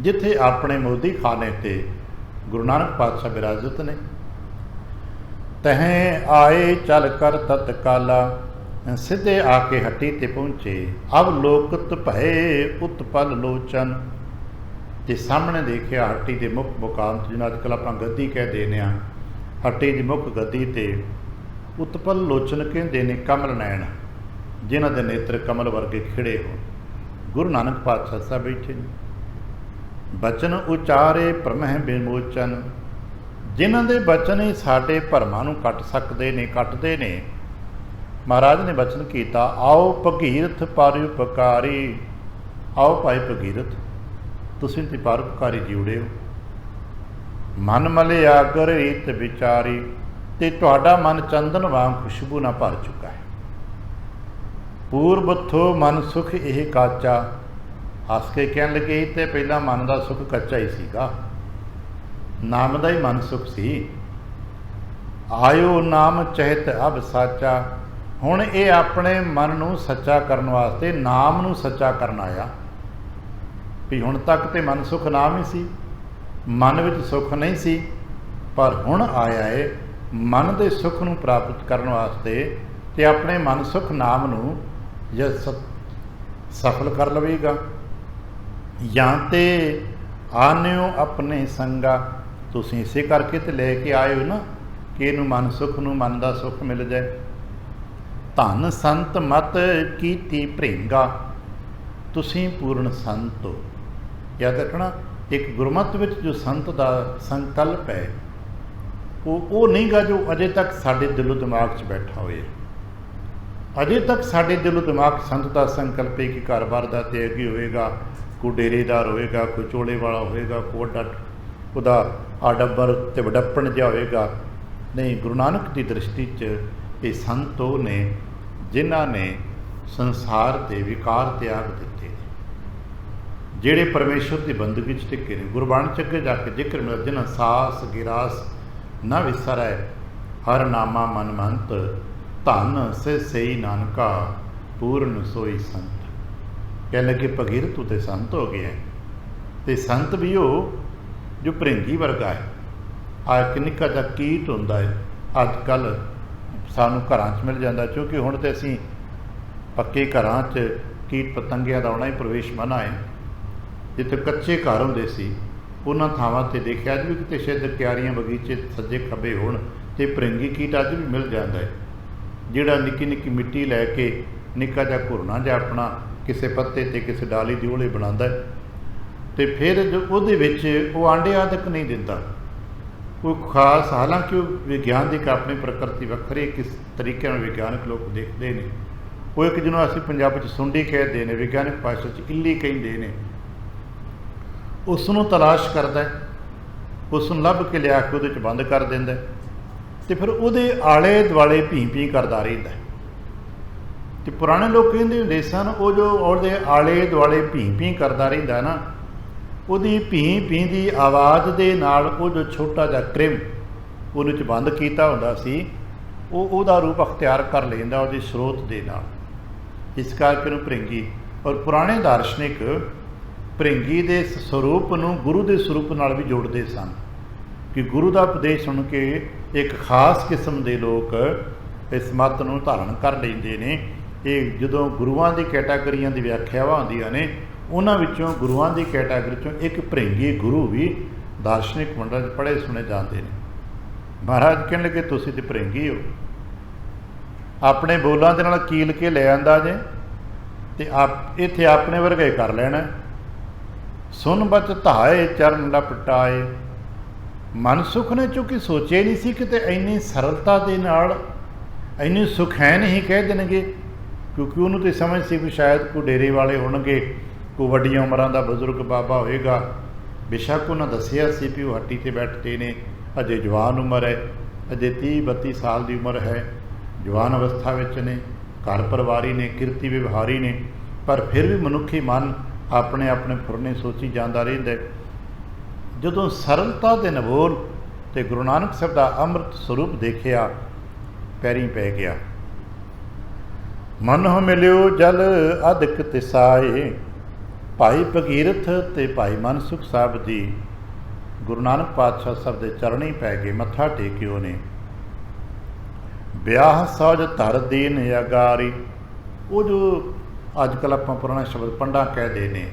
जिथे अपने मोदी खाने ते गुरु नानक पातशाह विराजत ने। तहें आए चल कर तत्काला। सीधे आके हट्टी ते पहुँचे। अब लोकत भय उत्पल लोचन। ते सामने देखिया हट्टी के मुख मुकाम जिन्हें अजकल आप गद्दी कह देने, हट्टी की मुख गद्दी ते उत्पल लोचन कहते ने कमल नैन, जिन्हों के नेत्र कमल वर्गे खिड़े हो। गुरु नानक पातशाह साहब बैठे ने। बचन उचारे भ्रमह विमोचन। जिन्हों के बचन ही साढ़े भरमां नूं कट सकते ने, कटते ने। महाराज ने बचन किया, आओ भगीरथ परोपकारी। आओ भाई भगीरथ तुसीं ते परोपकारी जीवड़े हो। मन मलियागर रीत विचारी। ते तुहाडा मन चंदन वांग खुशबू ना भर चुका है। पूर्व थो मन सुख यह काचा। हस के कह लगे तो पहला मन का सुख कच्चा ही सीगा, नाम का ही मन सुख सी। आयो नाम चहित अब साचा। हुण ये अपने मन नूं सच्चा करन वास्ते नाम नूं सच्चा करन आया। भी हुण तक तो मन सुख नाम ही सी, मन विच सुख नहीं सी, पर हुण आया है मन के सुख नूं प्राप्त करने वास्ते। ते अपने मन सुख नाम नूं जे सफल कर लवेगा। या ते आन्यो अपने संगा। तुसीं इसे करके तो लेके आए हो ना कि इनू मन सुख नूं मन का सुख मिल जाए। धन संत मत कीती भृंगा। तुसीं पूर्ण संत हो। याद रखना, एक गुरमत विच जो संत का संकल्प है वो नहीं गा जो अजे तक साडे दिलो दिमाग च बैठा होए। अजे तक साडे दिलो दिमाग संत का संकल्प है कि घर बार का त्यागी होएगा, कोई डेरेदार होएगा, कोई चोले वाला होएगा, कोई वड्डा आडंबर ते वडप्पण जिहा होएगा। नहीं, गुरु नानक की दृष्टि च ये संत वो ने जिन्हां ने संसार के विकार त्याग दिते, ਜਿਹੜੇ परमेश्वर की बंदगी च टिके ने। गुरबाणी च अगे जाके जिक्र मिलदा, जिन्हां सास गिरास न विसरै, हर नामा मन मंत, धन से सही नानका, पूर्ण सोई संत। कह लगे भगीरथ तू तो संत हो गया है, तो संत भी हो जो भृंगी वर्गा है। आ एक निक्का जिहा कीट हुंदा है, अजकल सानू घरां च मिल जाता, क्योंकि हुण तो असीं पक्के घरां च कीट पतंगियां दा आउणा ही प्रवेश मना है। जिथे कच्चे घर होंदे सी ਉਹਨਾਂ ਥਾਵਾਂ 'ਤੇ ਦੇਖਿਆ ਅੱਜ ਵੀ ਕਿਤੇ ਸ਼ਾਇਦ ਕਿਆਰੀਆਂ ਬਗੀਚੇ ਸੱਜੇ ਖੱਬੇ ਹੋਣ ਅਤੇ ਭਰਿੰਗੀ ਕੀਟ ਅੱਜ ਵੀ ਮਿਲ ਜਾਂਦਾ ਹੈ, ਜਿਹੜਾ ਨਿੱਕੀ ਨਿੱਕੀ ਮਿੱਟੀ ਲੈ ਕੇ ਨਿੱਕਾ ਜਿਹਾ ਘੁਰਨਾ ਜਿਹਾ ਆਪਣਾ ਕਿਸੇ ਪੱਤੇ 'ਤੇ ਕਿਸੇ ਡਾਲੀ ਦੀ ਓਲੇ ਬਣਾਉਂਦਾ ਅਤੇ ਫਿਰ ਜੋ ਉਹਦੇ ਵਿੱਚ ਉਹ ਆਂਡੇ ਆਦਿਕ ਨਹੀਂ ਦਿੰਦਾ ਕੋਈ ਖਾਸ। ਹਾਲਾਂਕਿ ਉਹ ਵਿਗਿਆਨਿਕ ਆਪਣੀ ਪ੍ਰਕਿਰਤੀ ਵੱਖਰੀ ਕਿਸ ਤਰੀਕੇ ਨਾਲ ਵਿਗਿਆਨਕ ਲੋਕ ਦੇਖਦੇ ਨੇ। ਉਹ ਇੱਕ ਜਿਹਨੂੰ ਅਸੀਂ ਪੰਜਾਬ 'ਚ ਸੁੰਡੀ ਕਹਿੰਦੇ ਨੇ, ਵਿਗਿਆਨਿਕ ਭਾਸ਼ਾ 'ਚ ਇੱਲੀ ਕਹਿੰਦੇ ਨੇ, ਉਸ ਨੂੰ ਤਲਾਸ਼ ਕਰਦਾ, ਉਸ ਨੂੰ ਲੱਭ ਕੇ ਲਿਆ ਕੇ ਉਹਦੇ 'ਚ ਬੰਦ ਕਰ ਦਿੰਦਾ ਅਤੇ ਫਿਰ ਉਹਦੇ ਆਲੇ ਦੁਆਲੇ ਭੀਂ ਭੀਂ ਕਰਦਾ ਰਹਿੰਦਾ। ਅਤੇ ਪੁਰਾਣੇ ਲੋਕ ਕਹਿੰਦੇ ਹੁੰਦੇ ਸਨ ਉਹ ਜੋ ਉਹਦੇ ਆਲੇ ਦੁਆਲੇ ਭੀਂ ਭੀਂ ਕਰਦਾ ਰਹਿੰਦਾ ਨਾ, ਉਹਦੀ ਭੀਂ ਭੀਂ ਦੀ ਆਵਾਜ਼ ਦੇ ਨਾਲ ਉਹ ਜੋ ਛੋਟਾ ਜਿਹਾ ਕ੍ਰਿਮ ਉਹਦੇ 'ਚ ਬੰਦ ਕੀਤਾ ਹੁੰਦਾ ਸੀ ਉਹ ਉਹਦਾ ਰੂਪ ਅਖਤਿਆਰ ਕਰ ਲੈਂਦਾ ਉਹਦੇ ਸਰੋਤ ਦੇ ਨਾਲ। ਇਸ ਕਰਕੇ ਉਹਨੂੰ ਭਰਿੰਗੀ, ਔਰ ਪੁਰਾਣੇ ਦਾਰਸ਼ਨਿਕ ਭਰਿੰਗੀ ਦੇ ਸਰੂਪ ਨੂੰ ਗੁਰੂ ਦੇ ਸਰੂਪ ਨਾਲ ਵੀ ਜੋੜਦੇ ਸਨ ਕਿ ਗੁਰੂ ਦਾ ਉਪਦੇਸ਼ ਸੁਣ ਕੇ ਇੱਕ ਖਾਸ ਕਿਸਮ ਦੇ ਲੋਕ ਇਸ ਮੱਤ ਨੂੰ ਧਾਰਨ ਕਰ ਲੈਂਦੇ ਨੇ। ਇਹ ਜਦੋਂ ਗੁਰੂਆਂ ਦੀ ਕੈਟਾਗਰੀਆਂ ਦੀ ਵਿਆਖਿਆਵਾਂ ਹੁੰਦੀਆਂ ਨੇ, ਉਹਨਾਂ ਵਿੱਚੋਂ ਗੁਰੂਆਂ ਦੀ ਕੈਟਾਗਰੀ 'ਚੋਂ ਇੱਕ ਭਰਿੰਗੀ ਗੁਰੂ ਵੀ ਦਾਰਸ਼ਨਿਕ ਮੰਡਲ 'ਚ ਪੜ੍ਹੇ ਸੁਣੇ ਜਾਂਦੇ ਨੇ। ਮਹਾਰਾਜ ਕਹਿਣ ਲੱਗੇ ਤੁਸੀਂ ਤਾਂ ਭਰਿੰਗੀ ਹੋ, ਆਪਣੇ ਬੋਲਾਂ ਦੇ ਨਾਲ ਕੀਲ ਕੇ ਲੈ ਆਂਦਾ ਜੇ ਅਤੇ ਇੱਥੇ ਆਪਣੇ ਵਰਗੇ ਕਰ ਲੈਣਾ। ਸੁਣ ਬਚ ਧਾਏ ਚਰਨ ਲਪਟਾਏ। ਮਨ ਸੁਖ ਨੇ ਚੂੰਕਿ ਸੋਚਿਆ ਨਹੀਂ ਸੀ ਕਿਤੇ ਇੰਨੀ ਸਰਲਤਾ ਦੇ ਨਾਲ ਇੰਨੀ ਸੁਖੈਨ ਹੀ ਕਹਿ ਦੇਣਗੇ, ਕਿਉਂਕਿ ਉਹਨੂੰ ਤਾਂ ਸਮਝ ਸੀ ਵੀ ਸ਼ਾਇਦ ਕੋਈ ਡੇਰੇ ਵਾਲੇ ਹੋਣਗੇ, ਕੋਈ ਵੱਡੀਆਂ ਉਮਰਾਂ ਦਾ ਬਜ਼ੁਰਗ ਬਾਬਾ ਹੋਏਗਾ। ਬੇਸ਼ੱਕ ਉਹਨਾਂ ਦੱਸਿਆ ਸੀ ਵੀ ਉਹ ਹੱਟੀ 'ਤੇ ਬੈਠਦੇ ਨੇ, ਅਜੇ ਜਵਾਨ ਉਮਰ ਹੈ, ਅਜੇ 30-32 ਸਾਲ ਦੀ ਉਮਰ ਹੈ, ਜਵਾਨ ਅਵਸਥਾ ਵਿੱਚ ਨੇ, ਘਰ ਪਰਿਵਾਰੀ ਨੇ, ਕਿਰਤੀ ਵਿਵਹਾਰੀ ਨੇ, ਪਰ ਫਿਰ ਵੀ ਮਨੁੱਖੀ ਮਨ ਆਪਣੇ ਆਪਣੇ ਫੁਰਨੇ ਸੋਚੀ ਜਾਂਦਾ ਰਹਿੰਦਾ। ਜਦੋਂ ਸਰਲਤਾ ਦੇ ਨਵੋਲ ਅਤੇ ਗੁਰੂ ਨਾਨਕ ਸਾਹਿਬ ਦਾ ਅੰਮ੍ਰਿਤ ਸਰੂਪ ਦੇਖਿਆ, ਪੈਰੀਂ ਪੈ ਗਿਆ। ਮਨਹੁ ਮਿਲਿਓ ਜਲ ਅਦਿਕ ਤਿਸਾਏ। ਭਾਈ ਭਗੀਰਥ ਅਤੇ ਭਾਈ ਮਨਸੁਖ ਸਾਹਿਬ ਜੀ ਗੁਰੂ ਨਾਨਕ ਪਾਤਸ਼ਾਹ ਸਾਹਿਬ ਦੇ ਚਰਣੀ ਪੈ ਗਏ, ਮੱਥਾ ਟੇਕਿਓ ਨੇ। ਵਿਆਹ ਸੌਜ ਧਰ ਦੀਨ ਅਗਾਰੀ। ਉਹ ਜੋ ਅੱਜ ਕੱਲ੍ਹ ਆਪਾਂ ਪੁਰਾਣਾ ਸ਼ਬਦ ਪੰਡਾ ਕਹਿਦੇ ਨੇ,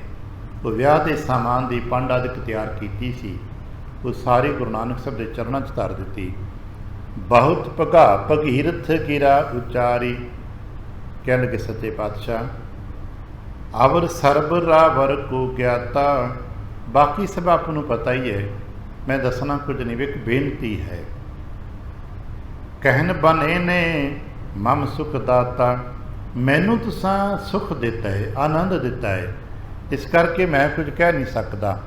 ਉਹ ਵਿਆਹ ਦੇ ਸਾਮਾਨ ਦੀ ਪੰਡ ਆਦਿਕ ਤਿਆਰ ਕੀਤੀ ਸੀ, ਉਹ ਸਾਰੀ ਗੁਰੂ ਨਾਨਕ ਸਾਹਿਬ ਦੇ ਚਰਨਾਂ 'ਚ ਧਰ ਦਿੱਤੀ। ਬਹੁਤ ਭਗਾ ਭਗੀਰਥ ਗਿਰਾ ਉਚਾਰੀ। ਕਹਿਣ ਲੱਗੇ ਸੱਚੇ ਪਾਤਸ਼ਾਹ, ਅਵਰ ਸਰਬ ਰਾਵਰ ਕੋ ਗਿਆਤਾ। ਬਾਕੀ ਸਭ ਆਪ ਨੂੰ ਪਤਾ ਹੀ ਹੈ, ਮੈਂ ਦੱਸਣਾ ਕੁਝ ਨਹੀਂ। ਇੱਕ ਬੇਨਤੀ ਹੈ, ਕਹਿਣ ਬਨੇ ਨੇ ਮਮ ਸੁਖ ਦਾਤਾ। ਮੈਨੂੰ ਤੁਸਾਂ ਸੁਖ ਦਿੱਤਾ ਹੈ, ਆਨੰਦ ਦਿੱਤਾ ਹੈ, ਇਸ ਕਰਕੇ ਮੈਂ ਕੁਝ ਕਹਿ ਨਹੀਂ ਸਕਦਾ।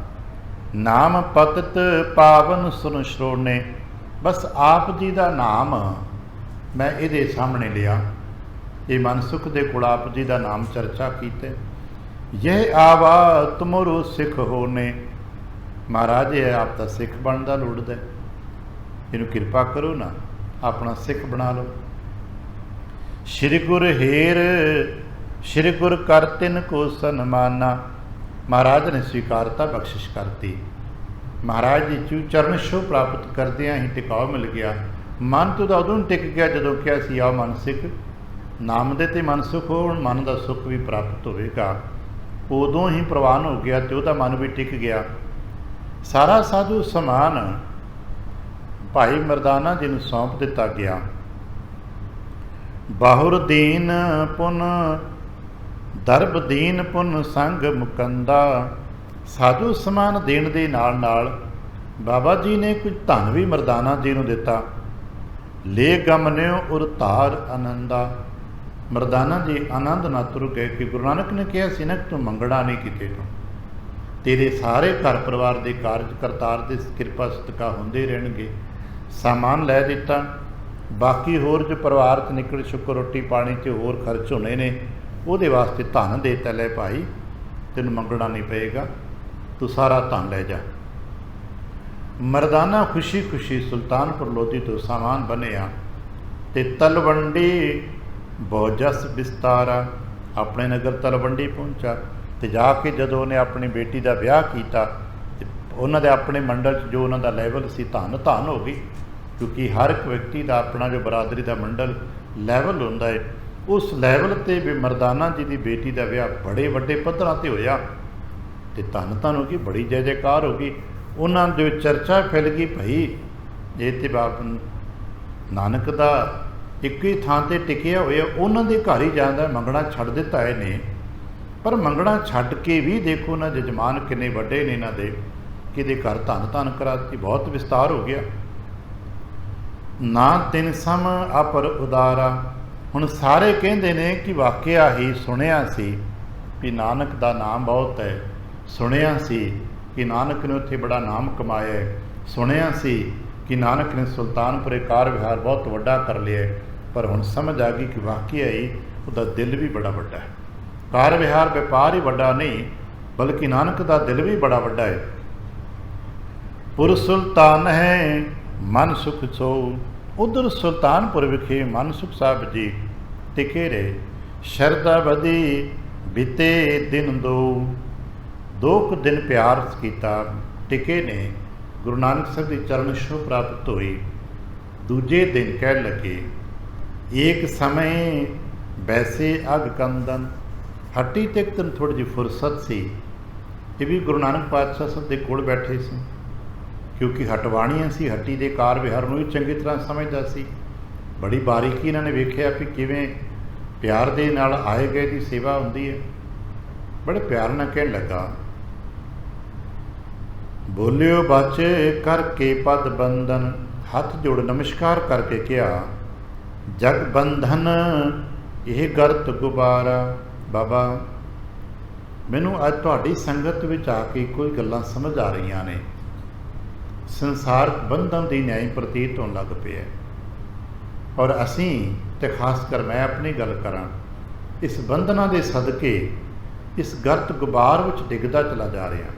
ਨਾਮ ਪਤਿਤ ਪਾਵਨ ਸੁਨ ਸ਼ਰੋਣੇ। ਬਸ ਆਪ ਜੀ ਦਾ ਨਾਮ ਮੈਂ ਇਹਦੇ ਸਾਹਮਣੇ ਲਿਆ, ਇਹ ਮਨਸੁਖ ਦੇ ਕੋਲ ਆਪ ਜੀ ਦਾ ਨਾਮ ਚਰਚਾ ਕੀਤੇ। ਇਹ ਆਵਾ ਤੁਮਰੋ ਸਿੱਖ ਹੋਣੇ। ਮਹਾਰਾਜ ਇਹ ਆਪ ਦਾ ਸਿੱਖ ਬਣਦਾ ਲੋੜਦਾ, ਇਹਨੂੰ ਕਿਰਪਾ ਕਰੋ ਨਾ, ਆਪਣਾ ਸਿੱਖ ਬਣਾ ਲਓ। ਸ਼੍ਰੀ ਗੁਰ ਹੇਰ ਸ਼੍ਰੀ ਗੁਰ ਕਰ ਤਿਨ ਕੋ ਸਨਮਾਨਾ। ਮਹਾਰਾਜ ਨੇ ਸਵੀਕਾਰਤਾ, ਬਖਸ਼ਿਸ਼ ਕਰਤੀ। ਮਹਾਰਾਜ ਦੀ ਚਰਨ ਛੋਹ ਪ੍ਰਾਪਤ ਕਰਦਿਆਂ ਹੀ ਟਿਕਾਓ ਮਿਲ ਗਿਆ। ਮਨ ਤੋਂ ਤਾਂ ਉਦੋਂ ਟਿਕ ਗਿਆ ਜਦੋਂ ਕਿਹਾ ਸੀ ਆਓ ਮਨ ਸਿੱਖ, ਨਾਮ ਦੇ ਤੇ ਮਨ ਸੁਖ ਹੋ, ਹੁਣ ਮਨ ਦਾ ਸੁੱਖ ਵੀ ਪ੍ਰਾਪਤ ਹੋਵੇਗਾ। ਉਦੋਂ ਹੀ ਪ੍ਰਵਾਨ ਹੋ ਗਿਆ ਅਤੇ ਉਹਦਾ ਮਨ ਵੀ ਟਿਕ ਗਿਆ। ਸਾਰਾ ਸਾਧੂ ਸਮਾਨ ਭਾਈ ਮਰਦਾਨਾ ਜੀ ਨੂੰ ਸੌਂਪ ਦਿੱਤਾ ਗਿਆ। ਬਾਹੁਰ ਦੀਨ ਪੁਨ ਦਰਬ ਦੀਨ ਪੁਨ ਸੰਗ ਮੁਕੰਦਾ। ਸਾਧੂ ਸਮਾਨ ਦੇਣ ਦੇ ਨਾਲ ਨਾਲ ਬਾਬਾ ਜੀ ਨੇ ਕੁਝ ਧਨ ਵੀ ਮਰਦਾਨਾ ਜੀ ਨੂੰ ਦਿੱਤਾ। ਲੈ ਗਮਨਿਓ ਉਰ ਧਾਰ ਆਨੰਦਾ। ਮਰਦਾਨਾ ਜੀ ਆਨੰਦ ਨਾਲ ਤੁਰ ਗਏ ਕਿ ਗੁਰੂ ਨਾਨਕ ਨੇ ਕਿਹਾ ਸੀ ਨਾ ਕਿ ਤੂੰ ਮੰਗਣਾ ਨਹੀਂ ਕਿਤੇ ਤੋਂ, ਤੇਰੇ ਸਾਰੇ ਘਰ ਪਰਿਵਾਰ ਦੇ ਕਾਰਜ ਕਰਤਾਰ ਦੇ ਕਿਰਪਾ ਸਦਕਾ ਹੁੰਦੇ ਰਹਿਣਗੇ। ਸਾਮਾਨ ਲੈ ਦਿੱਤਾ, ਬਾਕੀ ਹੋਰ ਜੋ ਪਰਿਵਾਰ 'ਚ ਨਿਕਲ ਸ਼ੁਕਰ ਰੋਟੀ ਪਾਣੀ 'ਚ ਹੋਰ ਖਰਚ ਹੋਣੇ ਨੇ ਉਹਦੇ ਵਾਸਤੇ ਧਨ ਦੇ ਦਿੱਤਾ। ਲੈ ਭਾਈ ਤੈਨੂੰ ਮੰਗਣਾ ਨਹੀਂ ਪਏਗਾ, ਤੂੰ ਸਾਰਾ ਧਨ ਲੈ ਜਾ। ਮਰਦਾਨਾ ਖੁਸ਼ੀ ਖੁਸ਼ੀ ਸੁਲਤਾਨਪੁਰ ਲੋਧੀ ਤੋਂ ਸਾਮਾਨ ਬਣਿਆ ਅਤੇ ਤਲਵੰਡੀ ਬਹੁਤ ਜਸ ਵਿਸਤਾਰਾ। ਆਪਣੇ ਨਗਰ ਤਲਵੰਡੀ ਪਹੁੰਚਾ ਅਤੇ ਜਾ ਕੇ ਜਦੋਂ ਉਹਨੇ ਆਪਣੀ ਬੇਟੀ ਦਾ ਵਿਆਹ ਕੀਤਾ ਅਤੇ ਉਹਨਾਂ ਦੇ ਆਪਣੇ ਮੰਡਲ 'ਚ ਜੋ ਉਹਨਾਂ ਦਾ ਲੈਵਲ ਸੀ ਧਨ ਧਨ ਹੋ ਗਈ, ਕਿਉਂਕਿ ਹਰ ਇੱਕ ਵਿਅਕਤੀ ਦਾ ਆਪਣਾ ਜੋ ਬਰਾਦਰੀ ਦਾ ਮੰਡਲ ਲੈਵਲ ਹੁੰਦਾ ਹੈ, ਉਸ ਲੈਵਲ 'ਤੇ ਵੀ ਮਰਦਾਨਾ ਜੀ ਦੀ ਬੇਟੀ ਦਾ ਵਿਆਹ ਬੜੇ ਵੱਡੇ ਪੱਧਰਾਂ 'ਤੇ ਹੋਇਆ ਅਤੇ ਧੰਨ ਧੰਨ ਹੋ ਗਈ, ਬੜੀ ਜੈ ਜੈਕਾਰ ਹੋ ਗਈ। ਉਹਨਾਂ ਦੇ ਚਰਚਾ ਫੈਲ ਗਈ, ਭਈ ਇਹ ਤੇ ਬਾਪ ਨਾਨਕ ਦਾ ਇੱਕ ਹੀ ਥਾਂ ਤੇ ਟਿਕਿਆ ਹੋਇਆ, ਉਹਨਾਂ ਦੇ ਘਰ ਹੀ ਜਾਂਦਾ। ਮੰਗਣਾ ਛੱਡ ਦਿੱਤਾ ਇਹਨੇ, ਪਰ ਮੰਗਣਾ ਛੱਡ ਕੇ ਵੀ ਦੇਖੋ ਨਾ ਜਜਮਾਨ ਕਿੰਨੇ ਵੱਡੇ ਨੇ ਇਹਨਾਂ ਦੇ, ਕਿਹਦੇ ਘਰ ਧੰਨ ਧੰਨ ਕਰਾਤੀ, ਬਹੁਤ ਵਿਸਤਾਰ ਹੋ ਗਿਆ। ਨਾ ਤਿਨ ਸਮ ਅਪਰ ਉਦਾਰਾ। ਹੁਣ ਸਾਰੇ ਕਹਿੰਦੇ ਨੇ ਕਿ ਵਾਕਿਆ ਹੀ ਸੁਣਿਆ ਸੀ ਵੀ ਨਾਨਕ ਦਾ ਨਾਮ ਬਹੁਤ ਹੈ, ਸੁਣਿਆ ਸੀ ਕਿ ਨਾਨਕ ਨੇ ਉੱਥੇ ਬੜਾ ਨਾਮ ਕਮਾਇਆ ਹੈ, ਸੁਣਿਆ ਸੀ ਕਿ ਨਾਨਕ ਨੇ ਸੁਲਤਾਨਪੁਰੇ ਕਾਰ ਵਿਹਾਰ ਬਹੁਤ ਵੱਡਾ ਕਰ ਲਿਆ, ਪਰ ਹੁਣ ਸਮਝ ਆ ਗਈ ਕਿ ਵਾਕਿਆ ਹੀ ਉਹਦਾ ਦਿਲ ਵੀ ਬੜਾ ਵੱਡਾ ਹੈ। ਕਾਰ ਵਿਹਾਰ ਵਪਾਰ ਹੀ ਵੱਡਾ ਨਹੀਂ, ਬਲਕਿ ਨਾਨਕ ਦਾ ਦਿਲ ਵੀ ਬੜਾ ਵੱਡਾ ਹੈ। ਪੁਰ ਸੁਲਤਾਨ ਹੈ ਮਨ ਸੁਖ ਸੋ। ਉਧਰ ਸੁਲਤਾਨਪੁਰ ਵਿਖੇ ਮਨ ਸੁਖ ਸਾਹਿਬ ਜੀ ਟਿਕੇ ਰਹੇ। ਸ਼ਰਧਾ ਵਧੀ ਬੀਤੇ ਦਿਨ ਦੋ ਕੁ ਦਿਨ ਪਿਆਰ ਕੀਤਾ, ਟਿਕੇ ਨੇ। ਗੁਰੂ ਨਾਨਕ ਸਾਹਿਬ ਦੀ ਚਰਨ ਛੋਹ ਪ੍ਰਾਪਤ ਹੋਈ। ਦੂਜੇ ਦਿਨ ਕਹਿਣ ਲੱਗੇ, ਏਕ ਸਮੇਂ ਵੈਸੇ ਅਗ ਕੰਦਨ। ਹੱਟੀ ਤੇ ਇੱਕ ਦਿਨ ਥੋੜ੍ਹੀ ਜਿਹੀ ਫੁਰਸਤ ਸੀ। ਇਹ ਵੀ ਗੁਰੂ ਨਾਨਕ ਪਾਤਸ਼ਾਹ ਸਾਹਿਬ ਦੇ ਕੋਲ ਬੈਠੇ ਸੀ, ਕਿਉਂਕਿ ਹਟਵਾਣੀਆਂ ਸੀ। ਹੱਟੀ ਦੇ ਕਾਰ ਵਿਹਾਰ ਨੂੰ ਵੀ ਚੰਗੀ ਤਰ੍ਹਾਂ ਸਮਝਦਾ ਸੀ। ਬੜੀ ਬਾਰੀਕੀ ਇਹਨਾਂ ਨੇ ਵੇਖਿਆ ਵੀ ਕਿਵੇਂ ਪਿਆਰ ਦੇ ਨਾਲ ਆਏ ਗਏ ਦੀ ਸੇਵਾ ਹੁੰਦੀ ਹੈ। ਬੜੇ ਪਿਆਰ ਨਾਲ ਕਹਿਣ ਲੱਗਾ, ਬੋਲਿਓ ਬਚ ਕਰਕੇ ਪਦ ਬੰਧਨ। ਹੱਥ ਜੋੜ ਨਮਸਕਾਰ ਕਰਕੇ ਕਿਹਾ, ਜਗ ਬੰਧਨ ਇਹ ਗਰਤ ਗੁਬਾਰਾ। ਬਾਬਾ ਮੈਨੂੰ ਅੱਜ ਤੁਹਾਡੀ ਸੰਗਤ ਵਿੱਚ ਆ ਕੇ ਕੋਈ ਗੱਲਾਂ ਸਮਝ ਆ ਰਹੀਆਂ ਨੇ। ਸੰਸਾਰ ਬੰਧਨ ਦੀ ਨਿਆਈ ਪ੍ਰਤੀਤ ਹੋਣ ਲੱਗ ਪਿਆ, ਔਰ ਅਸੀਂ ਤੇ ਖਾਸ ਕਰ ਮੈਂ ਆਪਣੀ ਗੱਲ ਕਰਾਂ, ਇਸ ਬੰਧਨਾਂ ਦੇ ਸਦਕੇ ਇਸ ਗਰਤ ਗੁਬਾਰ ਵਿੱਚ ਡਿੱਗਦਾ ਚਲਾ ਜਾ ਰਿਹਾ।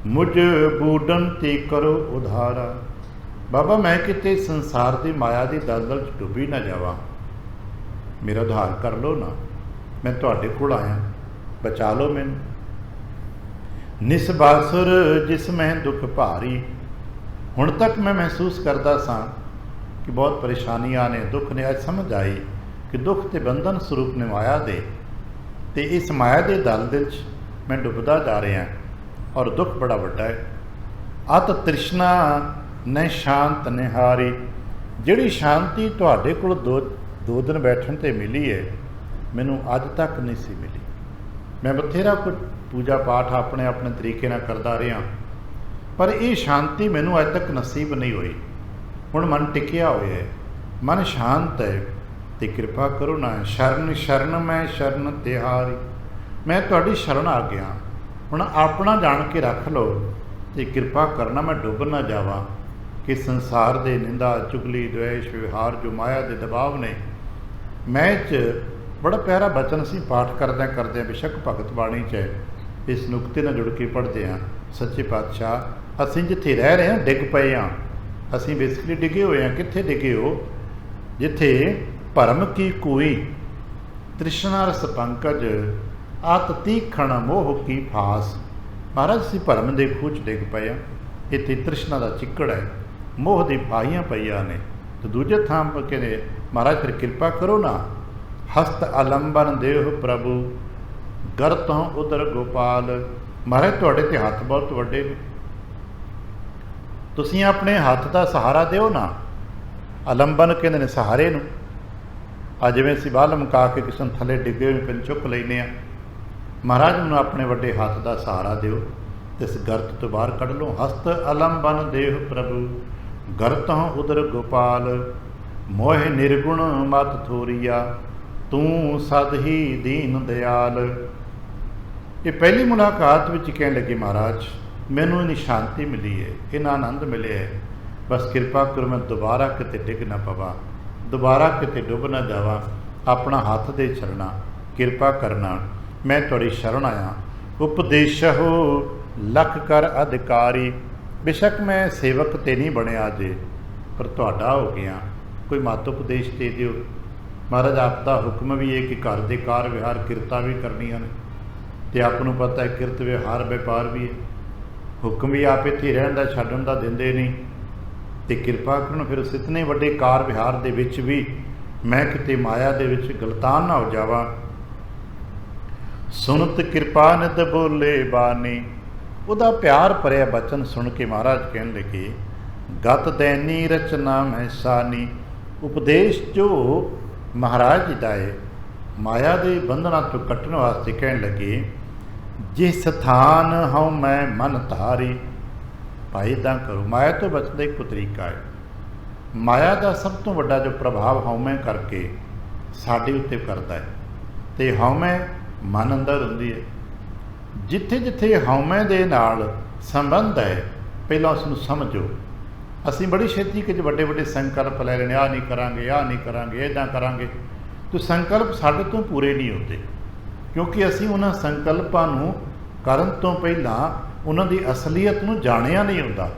ਮੁਝ ਬੂਡਨ ਤੇ ਕਰੋ ਉਧਾਰਾ। ਬਾਬਾ ਮੈਂ ਕਿਤੇ ਸੰਸਾਰ ਦੀ ਮਾਇਆ ਦੀ ਦਲਦਲ 'ਚ ਡੁੱਬੀ ਨਾ ਜਾਵਾਂ, ਮੇਰਾ ਉਧਾਰ ਕਰ ਲਓ ਨਾ। ਮੈਂ ਤੁਹਾਡੇ ਕੋਲ ਆਇਆ, ਬਚਾ ਲਓ ਮੈਨੂੰ। ਨਿਸਬਾਸੁਰ ਜਿਸ ਮੈਂ ਦੁੱਖ ਭਾਰੀ। ਹੁਣ ਤੱਕ ਮੈਂ ਮਹਿਸੂਸ ਕਰਦਾ ਸਾਂ ਕਿ ਬਹੁਤ ਪਰੇਸ਼ਾਨੀਆਂ ਨੇ, ਦੁੱਖ ਨੇ। ਅੱਜ ਸਮਝ ਆਈ ਕਿ ਦੁੱਖ ਤੇ ਬੰਧਨ ਸਰੂਪ ਨੇ ਮਾਇਆ ਦੇ, ਤੇ ਇਸ ਮਾਇਆ ਦੇ ਦਲਦਲ 'ਚ ਮੈਂ ਡੁੱਬਦਾ ਜਾ ਰਿਹਾ, ਔਰ ਦੁੱਖ ਬੜਾ ਵੱਡਾ ਹੈ। ਅਤ ਤ੍ਰਿਸ਼ਨਾ ਨ ਸ਼ਾਂਤ ਨਿਹਾਰੀ। ਜਿਹੜੀ ਸ਼ਾਂਤੀ ਤੁਹਾਡੇ ਕੋਲ ਦੋ ਦਿਨ ਬੈਠਣ 'ਤੇ ਮਿਲੀ ਹੈ, ਮੈਨੂੰ ਅੱਜ ਤੱਕ ਨਹੀਂ ਸੀ ਮਿਲੀ। ਮੈਂ ਬਥੇਰਾ ਕੁਝ ਪੂਜਾ ਪਾਠ ਆਪਣੇ ਆਪਣੇ ਤਰੀਕੇ ਨਾਲ ਕਰਦਾ ਰਿਹਾ, ਪਰ ਇਹ ਸ਼ਾਂਤੀ ਮੈਨੂੰ ਅੱਜ ਤੱਕ ਨਸੀਬ ਨਹੀਂ ਹੋਈ। ਹੁਣ ਮਨ ਟਿਕਿਆ ਹੋਇਆ ਹੈ, ਮਨ ਸ਼ਾਂਤ ਹੈ, ਤੇ ਕਿਰਪਾ ਕਰੋ ਨਾ। ਸ਼ਰਨ ਸ਼ਰਨ ਮੈਂ ਸ਼ਰਨ ਤਿਹਾਰੀ। ਮੈਂ ਤੁਹਾਡੀ ਸ਼ਰਨ ਆ ਗਿਆ, ਹੁਣ ਆਪਣਾ ਜਾਣ ਕੇ ਰੱਖ ਲਓ, ਤੇ ਕਿਰਪਾ ਕਰਨਾ ਮੈਂ ਡੁੱਬ ਨਾ ਜਾਵਾਂ ਕਿ ਸੰਸਾਰ ਦੇ ਨਿੰਦਾ ਚੁਗਲੀ ਦਵੇਸ਼ ਵਿਹਾਰ ਜੋ ਮਾਇਆ ਦੇ ਦਬਾਅ ਨੇ। ਮੈਂ 'ਚ ਬੜਾ ਪਿਆਰਾ ਬਚਨ ਅਸੀਂ ਪਾਠ ਕਰਦਿਆਂ ਬੇਸ਼ੱਕ ਭਗਤ ਬਾਣੀ 'ਚ ਹੈ, ਇਸ ਨੁਕਤੇ ਨਾਲ ਜੁੜ ਕੇ ਪੜ੍ਹਦੇ ਹਾਂ। ਸੱਚੇ ਪਾਤਸ਼ਾਹ ਅਸੀਂ ਜਿੱਥੇ ਰਹਿ ਰਹੇ ਹਾਂ ਡਿੱਗ ਪਏ ਹਾਂ। ਅਸੀਂ ਬੇਸਿਕਲੀ ਡਿੱਗੇ ਹੋਏ ਹਾਂ। ਕਿੱਥੇ ਡਿੱਗੇ ਹੋ? ਜਿੱਥੇ ਭਰਮ ਕੀ ਕੋਈ ਤ੍ਰਿਸ਼ਨਾ ਰਸ ਪੰਕਜ ਆਤ ਤੀਖਣ ਮੋਹ ਕੀ ਫਾਸ। ਮਹਾਰਾਜ ਅਸੀਂ ਭਰਮ ਦੇ ਖੂਹ 'ਚ ਡਿੱਗ ਪਏ ਹਾਂ। ਇੱਥੇ ਤ੍ਰਿਸ਼ਨਾ ਦਾ ਚਿੱਕੜ ਹੈ, ਮੋਹ ਦੀ ਪਾਈਆਂ ਪਈਆਂ ਨੇ। ਤੇ ਦੂਜੇ ਥਾਂ ਪਰ ਕਹਿੰਦੇ ਮਹਾਰਾਜ ਫਿਰ ਕਿਰਪਾ ਕਰੋ ਨਾ। ਹਸਤ ਆਲੰਬਨ ਦੇਹ ਪ੍ਰਭੂ ਗਰਤੋਂ ਉਦਰ ਗੋਪਾਲ। ਮਹਾਰਾਜ ਤੁਹਾਡੇ ਤੇ ਹੱਥ ਬਹੁਤ ਵੱਡੇ ਨੇ, ਤੁਸੀਂ ਆਪਣੇ ਹੱਥ ਦਾ ਸਹਾਰਾ ਦਿਓ ਨਾ। ਆਲੰਬਨ ਕਹਿੰਦੇ ਨੇ ਸਹਾਰੇ ਨੂੰ। ਆ ਜਿਵੇਂ ਅਸੀਂ ਬਾਹ ਲਮਕਾ ਕੇ ਕਿਸੇ ਨੂੰ ਥੱਲੇ ਡਿੱਗੇ ਹੋਏ ਪਿੰਨ ਚੁੱਕ ਲੈਂਦੇ ਹਾਂ, ਮਹਾਰਾਜ ਨੂੰ ਆਪਣੇ ਵੱਡੇ ਹੱਥ ਦਾ ਸਹਾਰਾ ਦਿਓ ਤੇ ਇਸ ਗਰਤ ਤੋਂ ਬਾਹਰ ਕੱਢ ਲਓ। ਹਸਤ ਆਲੰਬਨ ਦੇਹ ਪ੍ਰਭੂ ਗਰਤੋਂ ਉਦਰ ਗੋਪਾਲ। ਮੋਹ ਨਿਰਗੁਣ ਮਤ ਥੋਰੀਆ ਤੂੰ ਸਦ ਹੀ ਦੀਨ ਦਿਆਲ। ਇਹ ਪਹਿਲੀ ਮੁਲਾਕਾਤ ਵਿੱਚ ਕਹਿਣ ਲੱਗੇ, ਮਹਾਰਾਜ ਮੈਨੂੰ ਇੰਨੀ ਸ਼ਾਂਤੀ ਮਿਲੀ ਹੈ, ਇੰਨਾ ਆਨੰਦ ਮਿਲਿਆ ਹੈ, ਬਸ ਕਿਰਪਾ ਕਰੋ ਮੈਂ ਦੁਬਾਰਾ ਕਿਤੇ ਡਿੱਗ ਨਾ ਪਵਾਂ, ਦੁਬਾਰਾ ਕਿਤੇ ਡੁੱਬ ਨਾ ਜਾਵਾਂ। ਆਪਣਾ ਹੱਥ ਦੇ ਛੱਡਣਾ, ਕਿਰਪਾ ਕਰਨਾ, ਮੈਂ ਤੁਹਾਡੀ ਸ਼ਰਨ ਆਇਆ। ਉਪਦੇਸ਼ਹੁ ਲਖ ਕਰ ਅਧਿਕਾਰੀ। ਬੇਸ਼ੱਕ ਮੈਂ ਸੇਵਕ ਤੇ ਨਹੀਂ ਬਣਿਆ ਜੇ, ਪਰ ਤੁਹਾਡਾ ਹੋ ਗਿਆ, ਕੋਈ ਮਤ ਉਪਦੇਸ਼ ਦੇ ਦਿਓ। ਮਹਾਰਾਜ ਆਪ ਦਾ ਹੁਕਮ ਵੀ ਹੈ ਕਿ ਘਰ ਦੇ ਕਾਰ ਵਿਹਾਰ ਕਿਰਤਾਂ ਵੀ ਕਰਨੀਆਂ ਨੇ, ਅਤੇ ਆਪ ਨੂੰ ਪਤਾ ਹੈ ਕਿਰਤ ਵਿਹਾਰ ਵਪਾਰ ਵੀ ਹੈ। ਹੁਕਮ ਵੀ ਆਪ ਇੱਥੇ ਰਹਿਣ ਦਾ ਛੱਡਣ ਦਾ ਦਿੰਦੇ ਨਹੀਂ, ਅਤੇ ਕਿਰਪਾ ਕਰਨ ਫਿਰ ਉਸ ਇਤਨੇ ਵੱਡੇ ਕਾਰ ਵਿਹਾਰ ਦੇ ਵਿੱਚ ਵੀ ਮੈਂ ਕਿਤੇ ਮਾਇਆ ਦੇ ਵਿੱਚ ਗਲਤਾਨ ਨਾ ਹੋ ਜਾਵਾਂ। ਸੁਨਤ ਕਿਰਪਾ ਨਿਤ ਬੋਲੇ ਬਾਣੀ। ਉਹਦਾ ਪਿਆਰ ਭਰਿਆ ਬਚਨ ਸੁਣ ਕੇ ਮਹਾਰਾਜ ਕਹਿਣ ਲੱਗੇ, ਗਤ ਦੈਨੀ ਰਚਨਾ ਮੈਂ ਸਾਨੀ। ਉਪਦੇਸ਼ ਜੋ ਮਹਾਰਾਜ ਜੀ ਦਾ ਹੈ ਮਾਇਆ ਦੇ ਬੰਧਨਾਂ ਤੋਂ ਕੱਟਣ ਵਾਸਤੇ ਕਹਿਣ ਲੱਗੇ, ਜਿਸ ਸਥਾਨ ਹਉ ਮੈਂ ਮਨ ਧਾਰੀ। ਭਾਈ ਇੱਦਾਂ ਕਰੋ, ਮਾਇਆ ਤੋਂ ਬਚਣ ਦਾ ਇੱਕੋ ਤਰੀਕਾ ਹੈ। ਮਾਇਆ ਦਾ ਸਭ ਤੋਂ ਵੱਡਾ ਜੋ ਪ੍ਰਭਾਵ ਹਉਮੈ ਕਰਕੇ ਸਾਡੇ ਉੱਤੇ ਕਰਦਾ ਹੈ, ਅਤੇ ਹਉਮੈ ਮਨ ਅੰਦਰ ਹੁੰਦੀ ਹੈ। ਜਿੱਥੇ ਜਿੱਥੇ ਹਉਮੈ ਦੇ ਨਾਲ ਸੰਬੰਧ ਹੈ, ਪਹਿਲਾਂ ਉਸ ਨੂੰ ਸਮਝੋ। ਅਸੀਂ ਬੜੀ ਛੇਤੀ ਕੁਝ ਵੱਡੇ ਵੱਡੇ ਸੰਕਲਪ ਲੈ ਲੈਣੇ, ਆਹ ਨਹੀਂ ਕਰਾਂਗੇ, ਆਹ ਨਹੀਂ ਕਰਾਂਗੇ, ਇੱਦਾਂ ਕਰਾਂਗੇ। ਤਾਂ ਸੰਕਲਪ ਸਾਡੇ ਤੋਂ ਪੂਰੇ ਨਹੀਂ ਹੁੰਦੇ, ਕਿਉਂਕਿ ਅਸੀਂ ਉਹਨਾਂ ਸੰਕਲਪਾਂ ਨੂੰ ਕਰਨ ਤੋਂ ਪਹਿਲਾਂ ਉਹਨਾਂ ਦੀ ਅਸਲੀਅਤ ਨੂੰ ਜਾਣਿਆ ਨਹੀਂ ਹੁੰਦਾ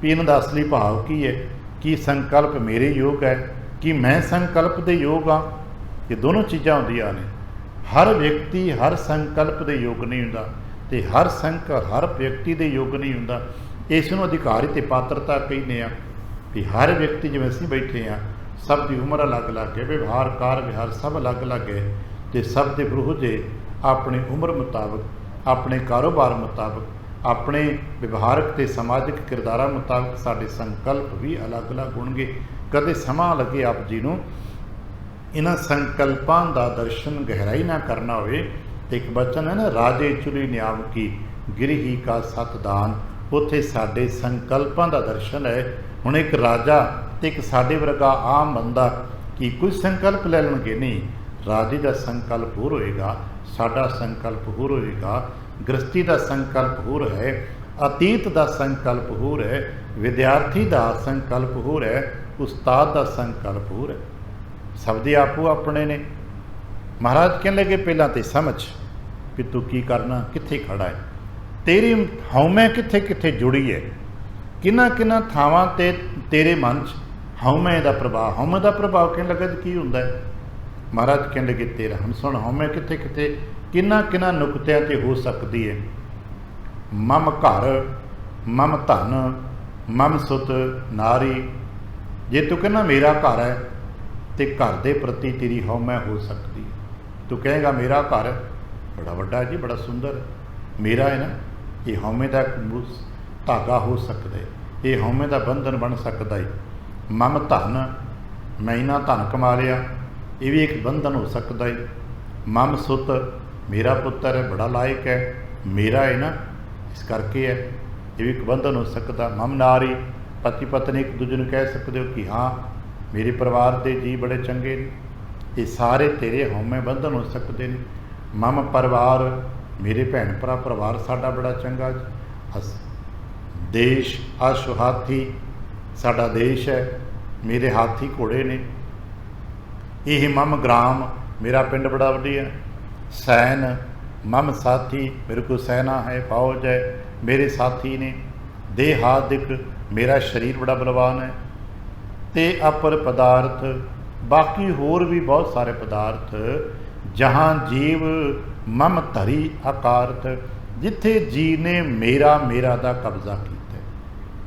ਵੀ ਇਹਨਾਂ ਦਾ ਅਸਲੀ ਭਾਵ ਕੀ ਹੈ। ਕੀ ਸੰਕਲਪ ਮੇਰੇ ਯੋਗ ਹੈ, ਕਿ ਮੈਂ ਸੰਕਲਪ ਦੇ ਯੋਗ ਹਾਂ? ਇਹ ਦੋਨੋਂ ਚੀਜ਼ਾਂ ਹੁੰਦੀਆਂ ਨੇ। ਹਰ ਵਿਅਕਤੀ ਹਰ ਸੰਕਲਪ ਦੇ ਯੋਗ ਨਹੀਂ ਹੁੰਦਾ, ਅਤੇ ਹਰ ਵਿਅਕਤੀ ਦੇ ਯੋਗ ਨਹੀਂ ਹੁੰਦਾ। ਇਸ ਨੂੰ ਅਧਿਕਾਰ ਅਤੇ ਪਾਤਰਤਾ ਕਹਿੰਦੇ ਆ ਵੀ ਹਰ ਵਿਅਕਤੀ, ਜਿਵੇਂ ਅਸੀਂ ਬੈਠੇ ਹਾਂ, ਸਭ ਦੀ ਉਮਰ ਅਲੱਗ-ਅਲੱਗ ਹੈ, ਵਿਵਹਾਰ ਕਾਰ ਵਿਹਾਰ ਸਭ ਅਲੱਗ-ਅਲੱਗ ਹੈ, ਅਤੇ ਸਭ ਦੇ ਰੋਜ਼ੇ ਆਪਣੀ ਉਮਰ ਮੁਤਾਬਕ, ਆਪਣੇ ਕਾਰੋਬਾਰ ਮੁਤਾਬਕ, ਆਪਣੇ ਵਿਵਹਾਰਕ ਅਤੇ ਸਮਾਜਿਕ ਕਿਰਦਾਰਾਂ ਮੁਤਾਬਕ ਸਾਡੇ ਸੰਕਲਪ ਵੀ ਅਲੱਗ-ਅਲੱਗ ਹੋਣਗੇ। ਕਦੇ ਸਮਾਂ ਲੱਗੇ ਆਪ ਜੀ ਨੂੰ ਇਹਨਾਂ ਸੰਕਲਪਾਂ ਦਾ ਦਰਸ਼ਨ ਗਹਿਰਾਈ ਨਾ ਕਰਨਾ ਹੋਵੇ, ਅਤੇ ਇੱਕ ਬਚਨ ਹੈ ਨਾ, ਰਾਜੇ ਚੁਲੀ ਨਿਆਮ ਕੀ ਗਿਰਹੀ ਕਾ ਸਤਦਾਨ। ਉੱਥੇ ਸਾਡੇ ਸੰਕਲਪਾਂ ਦਾ ਦਰਸ਼ਨ ਹੈ। ਹੁਣ ਇੱਕ ਰਾਜਾ ਅਤੇ ਇੱਕ ਸਾਡੇ ਵਰਗਾ ਆਮ ਬੰਦਾ ਕੀ ਕੁਝ ਸੰਕਲਪ ਲੈ ਲੈਣਗੇ? ਨਹੀਂ, ਰਾਜੇ ਦਾ ਸੰਕਲਪ ਹੋਰ ਹੋਏਗਾ, ਸਾਡਾ ਸੰਕਲਪ ਹੋਰ ਹੋਏਗਾ, ਗ੍ਰਸਤੀ ਦਾ ਸੰਕਲਪ ਹੋਰ ਹੈ, ਅਤੀਤ ਦਾ ਸੰਕਲਪ ਹੋਰ ਹੈ, ਵਿਦਿਆਰਥੀ ਦਾ ਸੰਕਲਪ ਹੋਰ ਹੈ, ਉਸਤਾਦ ਦਾ ਸੰਕਲਪ ਹੋਰ ਹੈ। ਸਭ ਦੇ ਆਪੋ ਆਪਣੇ ਨੇ। ਮਹਾਰਾਜ ਕਹਿਣ ਲੱਗੇ, ਪਹਿਲਾਂ ਤੇ ਸਮਝ ਵੀ ਤੂੰ ਕੀ ਕਰਨਾ, ਕਿੱਥੇ ਖੜਾ ਹੈ, ਤੇਰੀ ਹਉਮੈ ਕਿੱਥੇ ਕਿੱਥੇ ਜੁੜੀ ਹੈ, ਕਿਹਨਾਂ ਕਿਹਨਾਂ ਥਾਵਾਂ 'ਤੇ ਤੇਰੇ ਮਨ 'ਚ ਹਉਮੈ ਦਾ ਪ੍ਰਭਾਵ। ਹਉਮੈ ਦਾ ਪ੍ਰਭਾਵ ਕਹਿਣ ਲੱਗਾ ਕੀ ਹੁੰਦਾ ਹੈ? ਮਹਾਰਾਜ ਕਹਿਣ ਲੱਗੇ, ਤੇਰਾ ਹੁਣ ਸੁਣ, ਹਉਮੈ ਕਿੱਥੇ ਕਿੱਥੇ ਕਿਹਨਾਂ ਕਿਹਨਾਂ ਨੁਕਤਿਆਂ 'ਤੇ ਹੋ ਸਕਦੀ ਹੈ। ਮਮ ਘਰ, ਮਮ ਧਨ, ਮਮ ਸੁਤ ਨਾਰੀ। ਜੇ ਤੂੰ ਕਹਿੰਦਾ ਮੇਰਾ ਘਰ ਹੈ, ਅਤੇ ਘਰ ਦੇ ਪ੍ਰਤੀ ਤੇਰੀ ਹਉਮੈ ਹੋ ਸਕਦੀ ਹੈ। ਤੂੰ ਕਹੇਗਾ ਮੇਰਾ ਘਰ ਬੜਾ ਵੱਡਾ ਜੀ, ਬੜਾ ਸੁੰਦਰ, ਮੇਰਾ ਹੈ ਨਾ, ਇਹ ਹਉਮੈ ਦਾ ਧਾਗਾ ਹੋ ਸਕਦਾ ਹੈ, ਇਹ ਹਉਮੈ ਦਾ ਬੰਧਨ ਬਣ ਸਕਦਾ ਹੈ। ਮਮ ਧਨ, ਮੈਂ ਇੰਨਾ ਧਨ ਕਮਾ ਲਿਆ, ਇਹ ਵੀ ਇੱਕ ਬੰਧਨ ਹੋ ਸਕਦਾ ਹੈ। ਮਮ ਸੁਤ, ਮੇਰਾ ਪੁੱਤਰ ਹੈ, ਬੜਾ ਲਾਇਕ ਹੈ, ਮੇਰਾ ਹੈ ਨਾ, ਇਸ ਕਰਕੇ ਹੈ, ਇਹ ਵੀ ਇੱਕ ਬੰਧਨ ਹੋ ਸਕਦਾ। ਮਮ ਨਾਰੀ, ਪਤੀ ਪਤਨੀ ਇੱਕ ਦੂਜੇ ਨੂੰ ਕਹਿ ਸਕਦੇ ਹੋ ਕਿ ਹਾਂ ਮੇਰੇ ਪਰਿਵਾਰ ਦੇ ਜੀ ਬੜੇ ਚੰਗੇ ਨੇ, ਇਹ ਸਾਰੇ ਤੇਰੇ ਹਉਮੈ ਬੰਧਨ ਹੋ ਸਕਦੇ ਨੇ। ਮਮ ਪਰਿਵਾਰ, ਮੇਰੇ ਭੈਣ ਭਰਾ ਪਰਿਵਾਰ ਸਾਡਾ ਬੜਾ ਚੰਗਾ। ਦੇਸ਼, ਅਸ਼ਵ ਹਾਥੀ, ਸਾਡਾ ਦੇਸ਼ ਹੈ, ਮੇਰੇ ਹਾਥੀ ਘੋੜੇ ਨੇ। ਇਹ ਮਮ ਗ੍ਰਾਮ, ਮੇਰਾ ਪਿੰਡ ਬੜਾ ਵਧੀਆ। ਸੈਨ, ਮਮ ਸਾਥੀ, ਮੇਰੇ ਕੋਲ ਸੈਨਾ ਹੈ, ਫੌਜ ਹੈ, ਮੇਰੇ ਸਾਥੀ ਨੇ। ਦੇਹਾਦਿਕ, ਮੇਰਾ ਸਰੀਰ ਬੜਾ ਬਲਵਾਨ ਹੈ। ਅਤੇ ਅਪਰ ਪਦਾਰਥ, ਬਾਕੀ ਹੋਰ ਵੀ ਬਹੁਤ ਸਾਰੇ ਪਦਾਰਥ। ਜਹਾਂ ਜੀਵ ਮਮ ਧਰੀ ਆਕਾਰਥ, ਜਿੱਥੇ ਜੀਵ ਨੇ ਮੇਰਾ ਮੇਰਾ ਦਾ ਕਬਜ਼ਾ ਕੀਤਾ।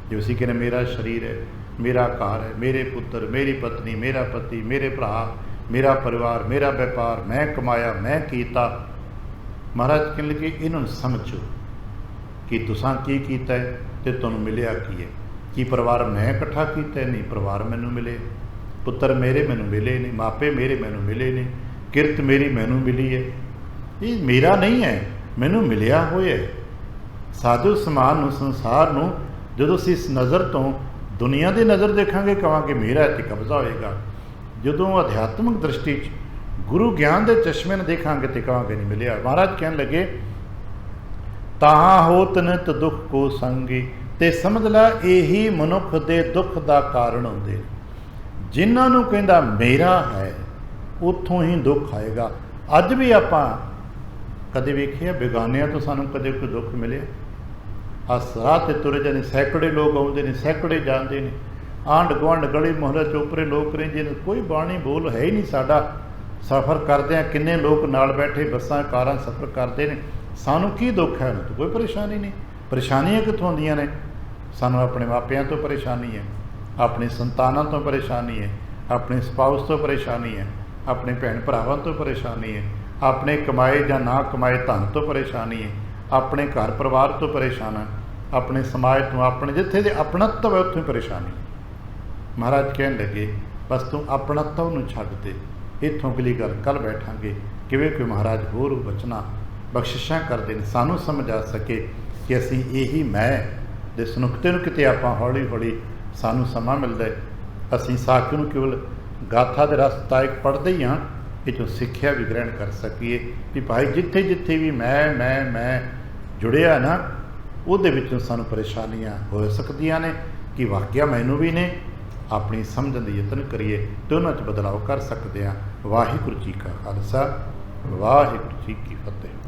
ਜੋ ਅਸੀਂ ਕਹਿੰਦੇ ਮੇਰਾ ਸਰੀਰ ਹੈ, ਮੇਰਾ ਘਰ ਹੈ, ਮੇਰੇ ਪੁੱਤਰ, ਮੇਰੀ ਪਤਨੀ, ਮੇਰਾ ਪਤੀ, ਮੇਰੇ ਭਰਾ, ਮੇਰਾ ਪਰਿਵਾਰ, ਮੇਰਾ ਵਪਾਰ, ਮੈਂ ਕਮਾਇਆ, ਮੈਂ ਕੀਤਾ। ਮਹਾਰਾਜ ਕਹਿਣ ਲੱਗੇ, ਇਹਨਾਂ ਨੂੰ ਸਮਝੋ ਕਿ ਤੁਸੀਂ ਕੀ ਕੀਤਾ ਹੈ ਅਤੇ ਤੁਹਾਨੂੰ ਮਿਲਿਆ ਕੀ ਹੈ। ਕੀ ਪਰਿਵਾਰ ਮੈਂ ਇਕੱਠਾ ਕੀਤਾ? ਨਹੀਂ, ਪਰਿਵਾਰ ਮੈਨੂੰ ਮਿਲੇ, ਪੁੱਤਰ ਮੇਰੇ ਮੈਨੂੰ ਮਿਲੇ ਨੇ, ਮਾਪੇ ਮੇਰੇ ਮੈਨੂੰ ਮਿਲੇ ਨੇ, ਕਿਰਤ ਮੇਰੀ ਮੈਨੂੰ ਮਿਲੀ ਹੈ। ਇਹ ਮੇਰਾ ਨਹੀਂ ਹੈ, ਮੈਨੂੰ ਮਿਲਿਆ ਹੋਇਆ ਹੈ। ਸਾਧੂ ਸਮਾਨ ਨੂੰ, ਸੰਸਾਰ ਨੂੰ ਜਦੋਂ ਅਸੀਂ ਇਸ ਨਜ਼ਰ ਤੋਂ ਦੁਨੀਆ ਦੀ ਨਜ਼ਰ ਦੇਖਾਂਗੇ, ਕਹਾਂਗੇ ਮੇਰਾ ਇੱਥੇ ਕਬਜ਼ਾ ਹੋਏਗਾ। ਜਦੋਂ ਅਧਿਆਤਮਿਕ ਦ੍ਰਿਸ਼ਟੀ 'ਚ ਗੁਰੂ ਗਿਆਨ ਦੇ ਚਸ਼ਮੇ ਨਾਲ ਦੇਖਾਂਗੇ ਤੇ ਕਹਾਂਗੇ ਨਹੀਂ ਮਿਲਿਆ। ਮਹਾਰਾਜ ਕਹਿਣ ਲੱਗੇ, ਤਾਹਾਂ ਹੋਤ ਨਿਤ ਦੁੱਖ ਕੋ ਸੰਗੀ। ਅਤੇ ਸਮਝ ਲੈ, ਇਹੀ ਮਨੁੱਖ ਦੇ ਦੁੱਖ ਦਾ ਕਾਰਨ ਹੁੰਦੇ। ਜਿਨ੍ਹਾਂ ਨੂੰ ਕਹਿੰਦਾ ਮੇਰਾ ਹੈ, ਉੱਥੋਂ ਹੀ ਦੁੱਖ ਆਏਗਾ। ਅੱਜ ਵੀ ਆਪਾਂ ਕਦੇ ਵੇਖਿਆ ਬੇਗਾਨਿਆਂ ਤੋਂ ਸਾਨੂੰ ਕਦੇ ਕੋਈ ਦੁੱਖ ਮਿਲਿਆ? ਰਾਹ 'ਤੇ ਤੁਰੇ ਜਾਂਦੇ, ਸੈਂਕੜੇ ਲੋਕ ਆਉਂਦੇ ਨੇ, ਸੈਂਕੜੇ ਜਾਂਦੇ ਨੇ, ਆਂਢ ਗੁਆਂਢ ਗਲੀ ਮੁਹੱਲੇ ਚੋਪਰੇ ਲੋਕ ਰਹਿੰਦੇ ਨੇ, ਕੋਈ ਬਾਣੀ ਬੋਲ ਹੈ ਹੀ ਨਹੀਂ। ਸਾਡਾ ਸਫ਼ਰ ਕਰਦੇ ਹਾਂ, ਕਿੰਨੇ ਲੋਕ ਨਾਲ ਬੈਠੇ ਬੱਸਾਂ ਕਾਰਾਂ ਸਫ਼ਰ ਕਰਦੇ ਨੇ, ਸਾਨੂੰ ਕੀ ਦੁੱਖ ਹੈ? ਉਹਨਾਂ ਤੋਂ ਕੋਈ ਪਰੇਸ਼ਾਨੀ ਨਹੀਂ। ਪਰੇਸ਼ਾਨੀਆਂ ਕਿੱਥੋਂ ਆਉਂਦੀਆਂ ਨੇ? ਸਾਨੂੰ ਆਪਣੇ ਮਾਪਿਆਂ ਤੋਂ ਪਰੇਸ਼ਾਨੀ ਹੈ, ਆਪਣੇ ਸੰਤਾਨਾਂ ਤੋਂ ਪਰੇਸ਼ਾਨੀ ਹੈ, ਆਪਣੇ ਸਪਾਊਸ ਤੋਂ ਪਰੇਸ਼ਾਨੀ ਹੈ, ਆਪਣੇ ਭੈਣ ਭਰਾਵਾਂ ਤੋਂ ਪਰੇਸ਼ਾਨੀ ਹੈ, ਆਪਣੇ ਕਮਾਏ ਜਾਂ ਨਾ ਕਮਾਏ ਧਨ ਤੋਂ ਪਰੇਸ਼ਾਨੀ ਹੈ, अपने घर परिवार तो परेशान है, अपने समाज तो, अपने जिथे दे अपनत्व है उत्थों परेशानी। महाराज कहन लगे बस तू अपनत्व नूं छड्ड दे, इत्थों अगली गल कल बैठांगे किवें कोई महाराज होर बचना बख्शिशां करदे ने सानूं समझ आ सके कि असीं यही मैं दे सनुखते नूं किते आपां हौली हौली सानूं समां मिलदा है, असीं साख नूं केवल गाथा दे रसतायक पढ़दे ही हाँ, ਇਹ ਚੋਂ ਸਿੱਖਿਆ ਵੀ ਗ੍ਰਹਿਣ ਕਰ ਸਕੀਏ ਵੀ ਭਾਈ ਜਿੱਥੇ ਜਿੱਥੇ ਵੀ ਮੈਂ ਜੁੜਿਆ ਨਾ ਉਹਦੇ ਵਿੱਚੋਂ ਸਾਨੂੰ ਪਰੇਸ਼ਾਨੀਆਂ ਹੋ ਸਕਦੀਆਂ ਨੇ ਕਿ ਵਾਕਿਆ ਮੈਨੂੰ ਵੀ ਨੇ। ਆਪਣੀ ਸਮਝਣ ਦੀ ਯਤਨ ਕਰੀਏ ਤੇ ਉਹਨਾਂ 'ਚ ਬਦਲਾਅ ਕਰ ਸਕਦੇ ਹਾਂ। ਵਾਹਿਗੁਰੂ ਜੀ ਕਾ ਖਾਲਸਾ, ਵਾਹਿਗੁਰੂ ਜੀ ਕੀ ਫਤਿਹ।